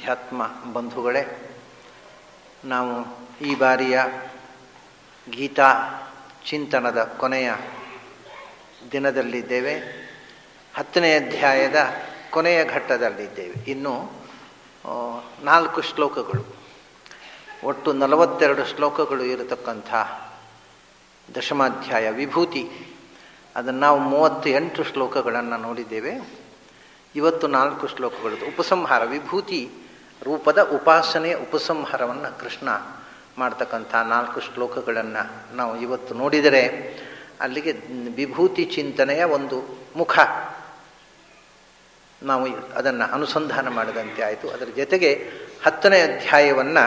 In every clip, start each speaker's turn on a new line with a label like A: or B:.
A: ಅಧ್ಯಾತ್ಮ ಬಂಧುಗಳೇ, ನಾವು ಈ ಬಾರಿಯ ಗೀತಾ ಚಿಂತನದ ಕೊನೆಯ ದಿನದಲ್ಲಿದ್ದೇವೆ. 10ನೇ ಅಧ್ಯಾಯದ ಕೊನೆಯ ಘಟ್ಟದಲ್ಲಿದ್ದೇವೆ. ಇನ್ನು 4 ಶ್ಲೋಕಗಳು, ಒಟ್ಟು 42 ಶ್ಲೋಕಗಳು ಇರತಕ್ಕಂಥ ದಶಮಾಧ್ಯಾಯ ವಿಭೂತಿ. ಅದನ್ನು ನಾವು 38 ಶ್ಲೋಕಗಳನ್ನು ನೋಡಿದ್ದೇವೆ. ಇವತ್ತು 4 ಶ್ಲೋಕಗಳು. ಉಪಸಂಹಾರ, ವಿಭೂತಿ ರೂಪದ ಉಪಾಸನೆಯ ಉಪಸಂಹಾರವನ್ನು ಕೃಷ್ಣ ಮಾಡ್ತಕ್ಕಂಥ 4 ಶ್ಲೋಕಗಳನ್ನು ನಾವು ಇವತ್ತು ನೋಡಿದರೆ ಅಲ್ಲಿಗೆ ವಿಭೂತಿ ಚಿಂತನೆಯ ಒಂದು ಮುಖ ನಾವು ಅದನ್ನು ಅನುಸಂಧಾನ ಮಾಡಿದಂತೆ ಆಯಿತು. ಅದರ ಜೊತೆಗೆ 10ನೇ ಅಧ್ಯಾಯವನ್ನು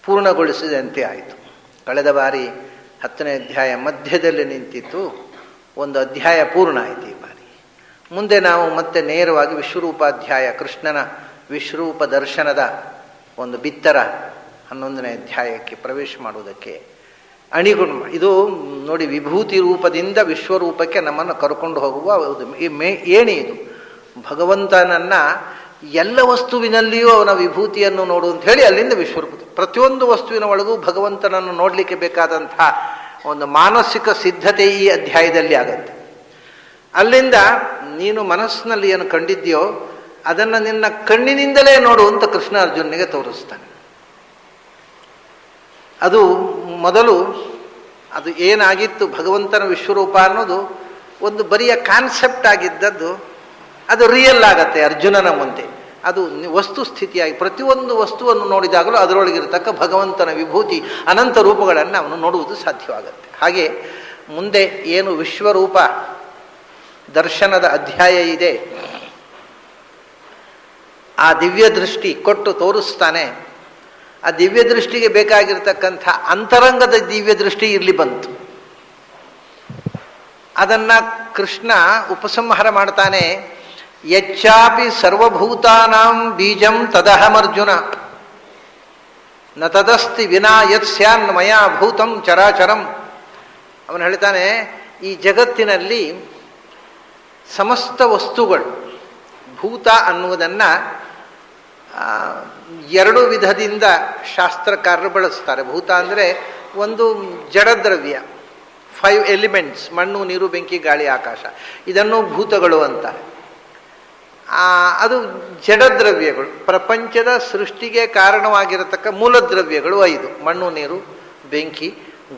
A: ಪೂರ್ಣಗೊಳಿಸಿದಂತೆ ಆಯಿತು. ಕಳೆದ ಬಾರಿ 10ನೇ ಅಧ್ಯಾಯ ಮಧ್ಯದಲ್ಲಿ ನಿಂತಿತ್ತು, ಒಂದು ಅಧ್ಯಾಯ ಪೂರ್ಣ ಆಯಿತು. ಈ ಬಾರಿ ಮುಂದೆ ನಾವು ಮತ್ತೆ ನೇರವಾಗಿ ವಿಶ್ವರೂಪಾಧ್ಯಾಯ, ಕೃಷ್ಣನ ವಿಶ್ವರೂಪ ದರ್ಶನದ ಒಂದು ಬಿತ್ತರ 11ನೇ ಅಧ್ಯಾಯಕ್ಕೆ ಪ್ರವೇಶ ಮಾಡುವುದಕ್ಕೆ ಅಣಿಗುಣ. ಇದು ನೋಡಿ, ವಿಭೂತಿ ರೂಪದಿಂದ ವಿಶ್ವರೂಪಕ್ಕೆ ನಮ್ಮನ್ನು ಕರ್ಕೊಂಡು ಹೋಗುವ ಏಣಿ ಇದು. ಭಗವಂತನನ್ನು ಎಲ್ಲ ವಸ್ತುವಿನಲ್ಲಿಯೂ ಅವನ ವಿಭೂತಿಯನ್ನು ನೋಡು ಅಂತ ಹೇಳಿ ಅಲ್ಲಿಂದ ವಿಶ್ವರೂಪ. ಪ್ರತಿಯೊಂದು ವಸ್ತುವಿನ ಒಳಗೂ ಭಗವಂತನನ್ನು ನೋಡಲಿಕ್ಕೆ ಬೇಕಾದಂಥ ಒಂದು ಮಾನಸಿಕ ಸಿದ್ಧತೆ ಈ ಅಧ್ಯಾಯದಲ್ಲಿ ಆಗುತ್ತೆ. ಅಲ್ಲಿಂದ ನೀನು ಮನಸ್ಸಿನಲ್ಲಿ ಏನು ಕಂಡಿದ್ಯೋ ಅದನ್ನು ನಿನ್ನ ಕಣ್ಣಿನಿಂದಲೇ ನೋಡು ಅಂತ ಕೃಷ್ಣ ಅರ್ಜುನನಿಗೆ ತೋರಿಸ್ತಾನೆ. ಅದು ಮೊದಲು ಅದು ಏನಾಗಿತ್ತು, ಭಗವಂತನ ವಿಶ್ವರೂಪ ಅನ್ನೋದು ಒಂದು ಬರಿಯ ಕಾನ್ಸೆಪ್ಟ್ ಆಗಿದ್ದದ್ದು ಅದು ರಿಯಲ್ ಆಗತ್ತೆ ಅರ್ಜುನನ ಮುಂದೆ. ಅದು ವಸ್ತು ಸ್ಥಿತಿಯಾಗಿ ಪ್ರತಿಯೊಂದು ವಸ್ತುವನ್ನು ನೋಡಿದಾಗಲೂ ಅದರೊಳಗಿರತಕ್ಕ ಭಗವಂತನ ವಿಭೂತಿ ಅನಂತ ರೂಪಗಳನ್ನು ಅವನು ನೋಡುವುದು ಸಾಧ್ಯವಾಗತ್ತೆ. ಹಾಗೆ ಮುಂದೆ ಏನು ವಿಶ್ವರೂಪ ದರ್ಶನದ ಅಧ್ಯಾಯ ಇದೆ, ಆ ದಿವ್ಯ ದೃಷ್ಟಿ ಕೊಟ್ಟು ತೋರಿಸ್ತಾನೆ. ಆ ದಿವ್ಯ ದೃಷ್ಟಿಗೆ ಬೇಕಾಗಿರ್ತಕ್ಕಂಥ ಅಂತರಂಗದ ದಿವ್ಯ ದೃಷ್ಟಿ ಇಲ್ಲಿ ಬಂತು. ಅದನ್ನು ಕೃಷ್ಣ ಉಪಸಂಹಾರ ಮಾಡ್ತಾನೆ. ಯಚ್ಚಾಪಿ ಸರ್ವಭೂತಾನಾಂ ಬೀಜಂ ತದಹಮರ್ಜುನ ನ ತದಸ್ತಿ ವಿನಾ ಯತ್ ಸ್ಯಾನ್ ಮಯಾ ಭೂತಂ ಚರಾಚರಂ. ಅವನು ಹೇಳ್ತಾನೆ, ಈ ಜಗತ್ತಿನಲ್ಲಿ ಸಮಸ್ತ ವಸ್ತುಗಳು, ಭೂತ ಅನ್ನುವುದನ್ನು 2 ವಿಧದಿಂದ ಶಾಸ್ತ್ರಕಾರರು ಬಳಸ್ತಾರೆ. ಭೂತ ಅಂದರೆ ಒಂದು ಜಡದ್ರವ್ಯ, 5 ಎಲಿಮೆಂಟ್ಸ್, ಮಣ್ಣು, ನೀರು, ಬೆಂಕಿ, ಗಾಳಿ, ಆಕಾಶ. ಇದನ್ನು ಭೂತಗಳು ಅಂತಾರೆ. ಅದು ಜಡದ್ರವ್ಯಗಳು, ಪ್ರಪಂಚದ ಸೃಷ್ಟಿಗೆ ಕಾರಣವಾಗಿರತಕ್ಕ ಮೂಲದ್ರವ್ಯಗಳು 5: ಮಣ್ಣು, ನೀರು, ಬೆಂಕಿ,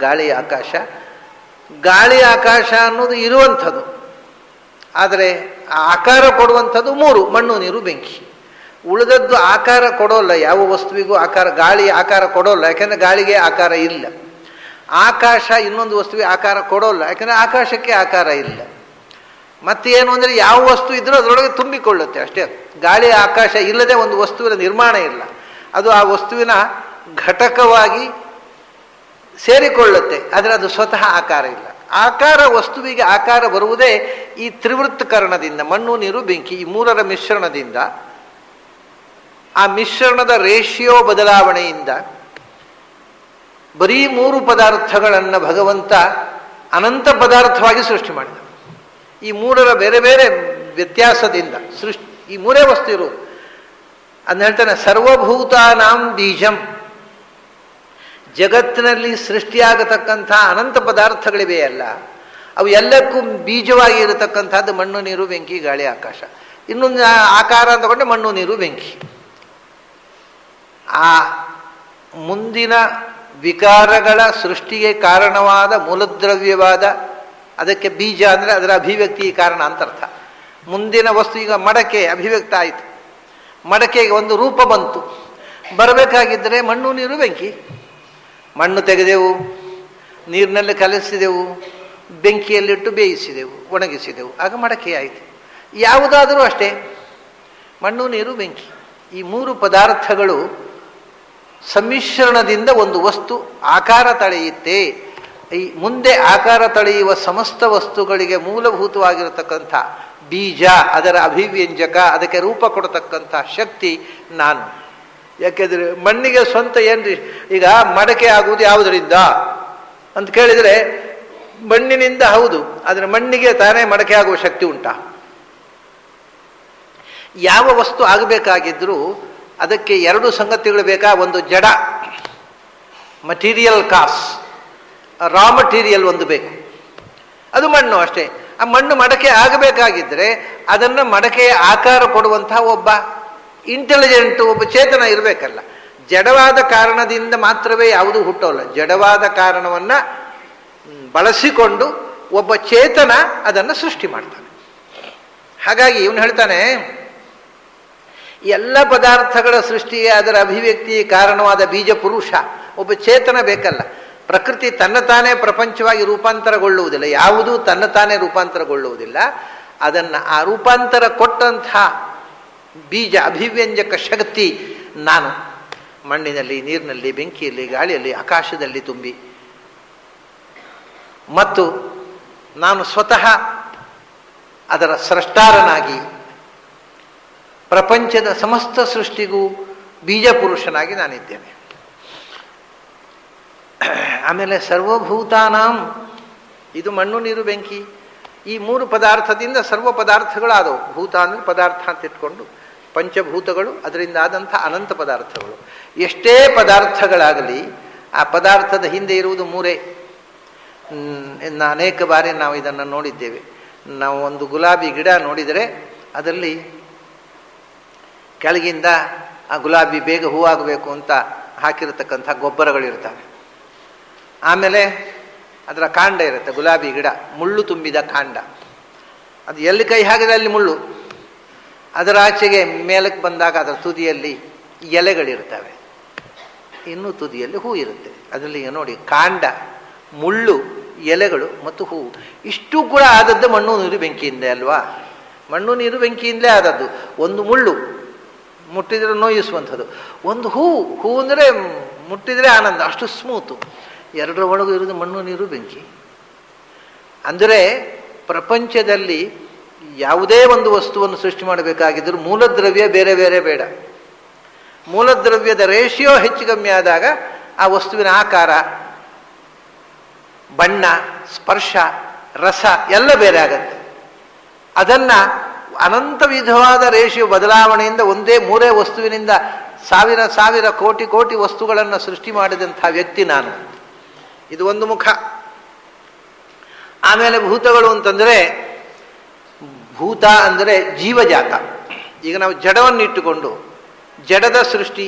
A: ಗಾಳಿ, ಆಕಾಶ. ಗಾಳಿ ಆಕಾಶ ಅನ್ನೋದು ಇರುವಂಥದ್ದು, ಆದರೆ ಆಕಾರ ಕೊಡುವಂಥದ್ದು 3: ಮಣ್ಣು, ನೀರು, ಬೆಂಕಿ. ಉಳಿದದ್ದು ಆಕಾರ ಕೊಡೋಲ್ಲ, ಯಾವ ವಸ್ತುವಿಗೂ ಆಕಾರ, ಗಾಳಿ ಆಕಾರ ಕೊಡೋಲ್ಲ, ಯಾಕೆಂದರೆ ಗಾಳಿಗೆ ಆಕಾರ ಇಲ್ಲ. ಆಕಾಶ ಇನ್ನೊಂದು ವಸ್ತುವಿಗೆ ಆಕಾರ ಕೊಡೋಲ್ಲ, ಯಾಕೆಂದರೆ ಆಕಾಶಕ್ಕೆ ಆಕಾರ ಇಲ್ಲ. ಮತ್ತೇನು ಅಂದರೆ ಯಾವ ವಸ್ತು ಇದ್ರೂ ಅದರೊಳಗೆ ತುಂಬಿಕೊಳ್ಳುತ್ತೆ ಅಷ್ಟೇ. ಗಾಳಿ ಆಕಾಶ ಇಲ್ಲದೆ ಒಂದು ವಸ್ತುವಿನ ನಿರ್ಮಾಣ ಇಲ್ಲ, ಅದು ಆ ವಸ್ತುವಿನ ಘಟಕವಾಗಿ ಸೇರಿಕೊಳ್ಳುತ್ತೆ, ಆದರೆ ಅದು ಸ್ವತಃ ಆಕಾರ ಇಲ್ಲ. ಆಕಾರ, ವಸ್ತುವಿಗೆ ಆಕಾರ ಬರುವುದೇ ಈ ತ್ರಿವೃತ್ತಕರಣದಿಂದ, ಮಣ್ಣು, ನೀರು, ಬೆಂಕಿ, ಈ 3ರ ಮಿಶ್ರಣದಿಂದ. ಆ ಮಿಶ್ರಣದ ರೇಷಿಯೋ ಬದಲಾವಣೆಯಿಂದ ಬರೀ 3 ಪದಾರ್ಥಗಳನ್ನು ಭಗವಂತ ಅನಂತ ಪದಾರ್ಥವಾಗಿ ಸೃಷ್ಟಿ ಮಾಡಿದ. ಈ 3ರ ಬೇರೆ ಬೇರೆ ವ್ಯತ್ಯಾಸದಿಂದ ಸೃಷ್ಟಿ, ಈ 3 ವಸ್ತು ಇರುವುದು. ಅದನ್ನ ಹೇಳ್ತಾನೆ, ಸರ್ವಭೂತಾನಾಂ ಬೀಜಂ. ಜಗತ್ತಿನಲ್ಲಿ ಸೃಷ್ಟಿಯಾಗತಕ್ಕಂಥ ಅನಂತ ಪದಾರ್ಥಗಳಿವೆಯಲ್ಲ, ಅವು ಎಲ್ಲಕ್ಕೂ ಬೀಜವಾಗಿ ಇರತಕ್ಕಂಥದ್ದು ಮಣ್ಣು, ನೀರು, ಬೆಂಕಿ, ಗಾಳಿ, ಆಕಾಶ. ಇನ್ನೊಂದು ಆಕಾರ ಅಂತಕೊಂಡ್ರೆ ಮಣ್ಣು, ನೀರು, ಬೆಂಕಿ. ಆ ಮುಂದಿನ ವಿಕಾರಗಳ ಸೃಷ್ಟಿಗೆ ಕಾರಣವಾದ ಮೂಲದ್ರವ್ಯವಾದ, ಅದಕ್ಕೆ ಬೀಜ ಅಂದರೆ ಅದರ ಅಭಿವ್ಯಕ್ತಿ ಕಾರಣ ಅಂತ ಅರ್ಥ. ಮುಂದಿನ ವಸ್ತು, ಈಗ ಮಡಕೆ ಅಭಿವ್ಯಕ್ತ ಆಯಿತು, ಮಡಕೆಗೆ ಒಂದು ರೂಪ ಬಂತು. ಬರಬೇಕಾಗಿದ್ದರೆ ಮಣ್ಣು, ನೀರು, ಬೆಂಕಿ. ಮಣ್ಣು ತೆಗೆದೆವು, ನೀರಿನಲ್ಲಿ ಕಲಸಿದೆವು, ಬೆಂಕಿಯಲ್ಲಿಟ್ಟು ಬೇಯಿಸಿದೆವು, ಒಣಗಿಸಿದೆವು, ಆಗ ಮಡಕೆ ಆಯಿತು. ಯಾವುದಾದರೂ ಅಷ್ಟೇ, ಮಣ್ಣು, ನೀರು, ಬೆಂಕಿ, ಈ 3 ಪದಾರ್ಥಗಳು ಸಮ್ಮಿಶ್ರಣದಿಂದ ಒಂದು ವಸ್ತು ಆಕಾರ ತಳೆಯುತ್ತೆ. ಈ ಮುಂದೆ ಆಕಾರ ತಳೆಯುವ ಸಮಸ್ತ ವಸ್ತುಗಳಿಗೆ ಮೂಲಭೂತವಾಗಿರತಕ್ಕಂಥ ಬೀಜ, ಅದರ ಅಭಿವ್ಯಂಜಕ, ಅದಕ್ಕೆ ರೂಪ ಕೊಡತಕ್ಕಂಥ ಶಕ್ತಿ ನಾನು. ಯಾಕೆಂದರೆ ಮಣ್ಣಿಗೆ ಸ್ವಂತ ಏನ್ರಿ, ಈಗ ಮಡಕೆ ಆಗುವುದು ಯಾವುದರಿಂದ ಅಂತ ಕೇಳಿದರೆ ಮಣ್ಣಿನಿಂದ ಹೌದು, ಆದರೆ ಮಣ್ಣಿಗೆ ತಾನೇ ಮಡಕೆ ಆಗುವ ಶಕ್ತಿ ಉಂಟಾ? ಯಾವ ವಸ್ತು ಆಗಬೇಕಾಗಿದ್ರೂ ಅದಕ್ಕೆ ಎರಡು ಸಂಗತಿಗಳು ಬೇಕಾ, ಒಂದು ಜಡ ಮಟೀರಿಯಲ್ ಕಾಸ್, ರಾ ಮಟೀರಿಯಲ್ ಒಂದು ಬೇಕು, ಅದು ಮಣ್ಣು ಅಷ್ಟೇ. ಆ ಮಣ್ಣು ಮಡಕೆ ಆಗಬೇಕಾಗಿದ್ದರೆ ಅದನ್ನು ಮಡಕೆಯ ಆಕಾರ ಕೊಡುವಂತಹ ಒಬ್ಬ ಇಂಟೆಲಿಜೆಂಟ್, ಒಬ್ಬ ಚೇತನ ಇರಬೇಕಲ್ಲ. ಜಡವಾದ ಕಾರಣದಿಂದ ಮಾತ್ರವೇ ಯಾವುದೂ ಹುಟ್ಟೋಲ್ಲ. ಜಡವಾದ ಕಾರಣವನ್ನು ಬಳಸಿಕೊಂಡು ಒಬ್ಬ ಚೇತನ ಅದನ್ನು ಸೃಷ್ಟಿ ಮಾಡ್ತಾನೆ. ಹಾಗಾಗಿ ಇವನು ಹೇಳ್ತಾನೆ, ಎಲ್ಲ ಪದಾರ್ಥಗಳ ಸೃಷ್ಟಿಗೆ ಅದರ ಅಭಿವ್ಯಕ್ತಿ ಕಾರಣವಾದ ಬೀಜ ಪುರುಷ ಒಬ್ಬ ಚೇತನ ಬೇಕಲ್ಲ. ಪ್ರಕೃತಿ ತನ್ನ ತಾನೇ ಪ್ರಪಂಚವಾಗಿ ರೂಪಾಂತರಗೊಳ್ಳುವುದಿಲ್ಲ, ಯಾವುದೂ ತನ್ನ ತಾನೇ ರೂಪಾಂತರಗೊಳ್ಳುವುದಿಲ್ಲ. ಅದನ್ನು ಆ ರೂಪಾಂತರ ಕೊಟ್ಟಂಥ ಬೀಜ ಅಭಿವ್ಯಂಜಕ ಶಕ್ತಿ ನಾನು ಮಣ್ಣಿನಲ್ಲಿ, ನೀರಿನಲ್ಲಿ, ಬೆಂಕಿಯಲ್ಲಿ, ಗಾಳಿಯಲ್ಲಿ, ಆಕಾಶದಲ್ಲಿ ತುಂಬಿ, ಮತ್ತು ನಾನು ಸ್ವತಃ ಅದರ ಸ್ರಷ್ಟಾರನಾಗಿ ಪ್ರಪಂಚದ ಸಮಸ್ತ ಸೃಷ್ಟಿಗೂ ಬೀಜ ಪುರುಷನಾಗಿ ನಾನಿದ್ದೇನೆ. ಆಮೇಲೆ ಸರ್ವಭೂತಾನಾಂ, ಇದು ಮಣ್ಣು ನೀರು ಬೆಂಕಿ, ಈ ಮೂರು ಪದಾರ್ಥದಿಂದ ಸರ್ವ ಪದಾರ್ಥಗಳಾದವು. ಭೂತ ಅಂದರೆ ಪದಾರ್ಥ ಅಂತ ಇಟ್ಕೊಂಡು ಪಂಚಭೂತಗಳು, ಅದರಿಂದ ಆದಂಥ ಅನಂತ ಪದಾರ್ಥಗಳು. ಎಷ್ಟೇ ಪದಾರ್ಥಗಳಾಗಲಿ ಆ ಪದಾರ್ಥದ ಹಿಂದೆ ಇರುವುದು ಮೂರೇ. ಅನೇಕ ಬಾರಿ ನಾವು ಇದನ್ನು ನೋಡಿದ್ದೇವೆ. ನಾವು ಒಂದು ಗುಲಾಬಿ ಗಿಡ ನೋಡಿದರೆ ಅದರಲ್ಲಿ ಕೆಳಗಿಂದ ಆ ಗುಲಾಬಿ ಬೇಗ ಹೂವಾಗಬೇಕು ಅಂತ ಹಾಕಿರತಕ್ಕಂಥ ಗೊಬ್ಬರಗಳಿರ್ತವೆ. ಆಮೇಲೆ ಅದರ ಕಾಂಡ ಇರುತ್ತೆ, ಗುಲಾಬಿ ಗಿಡ ಮುಳ್ಳು ತುಂಬಿದ ಕಾಂಡ, ಅದು ಎಲ್ಲಿ ಕೈ ಹಾಕಿದ್ರೆ ಅಲ್ಲಿ ಮುಳ್ಳು. ಅದರ ಆಚೆಗೆ ಮೇಲಕ್ಕೆ ಬಂದಾಗ ಅದರ ತುದಿಯಲ್ಲಿ ಎಲೆಗಳಿರ್ತವೆ, ಇನ್ನೂ ತುದಿಯಲ್ಲಿ ಹೂ ಇರುತ್ತೆ. ಅದರಲ್ಲಿ ನೋಡಿ, ಕಾಂಡ, ಮುಳ್ಳು, ಎಲೆಗಳು ಮತ್ತು ಹೂವು, ಇಷ್ಟು ಕೂಡ ಆದದ್ದು ಮಣ್ಣು ನೀರು ಬೆಂಕಿಯಿಂದ ಅಲ್ವಾ? ಮಣ್ಣು ನೀರು ಬೆಂಕಿಯಿಂದಲೇ ಆದದ್ದು. ಒಂದು ಮುಳ್ಳು ಮುಟ್ಟಿದರೆ ನೋಯಿಸುವಂಥದ್ದು, ಒಂದು ಹೂ ಅಂದರೆ ಮುಟ್ಟಿದರೆ ಆನಂದ, ಅಷ್ಟು ಸ್ಮೂತು. ಎರಡರ ಒಳಗೂ ಇರೋದು ಮಣ್ಣು ನೀರು ಬೆಂಕಿ. ಅಂದರೆ ಪ್ರಪಂಚದಲ್ಲಿ ಯಾವುದೇ ಒಂದು ವಸ್ತುವನ್ನು ಸೃಷ್ಟಿ ಮಾಡಬೇಕಾಗಿದ್ದರೂ ಮೂಲದ್ರವ್ಯ ಬೇರೆ ಬೇರೆ ಬೇಡ. ಮೂಲದ್ರವ್ಯದ ರೇಷಿಯೋ ಹೆಚ್ಚು ಕಮ್ಮಿ ಆದಾಗ ಆ ವಸ್ತುವಿನ ಆಕಾರ, ಬಣ್ಣ, ಸ್ಪರ್ಶ, ರಸ ಎಲ್ಲ ಬೇರೆ ಆಗತ್ತೆ. ಅದನ್ನು ಅನಂತ ವಿಧವಾದ ರೇಷಿಯೋ ಬದಲಾವಣೆಯಿಂದ ಒಂದೇ ಮೂರೇ ವಸ್ತುವಿನಿಂದ ಸಾವಿರ ಸಾವಿರ ಕೋಟಿ ಕೋಟಿ ವಸ್ತುಗಳನ್ನು ಸೃಷ್ಟಿ ಮಾಡಿದಂಥ ವ್ಯಕ್ತಿ ನಾನು. ಇದು ಒಂದು ಮುಖ. ಆಮೇಲೆ ಭೂತಗಳು ಅಂತಂದರೆ, ಭೂತ ಅಂದರೆ ಜೀವಜಾತ. ಈಗ ನಾವು ಜಡವನ್ನಿಟ್ಟುಕೊಂಡು ಜಡದ ಸೃಷ್ಟಿ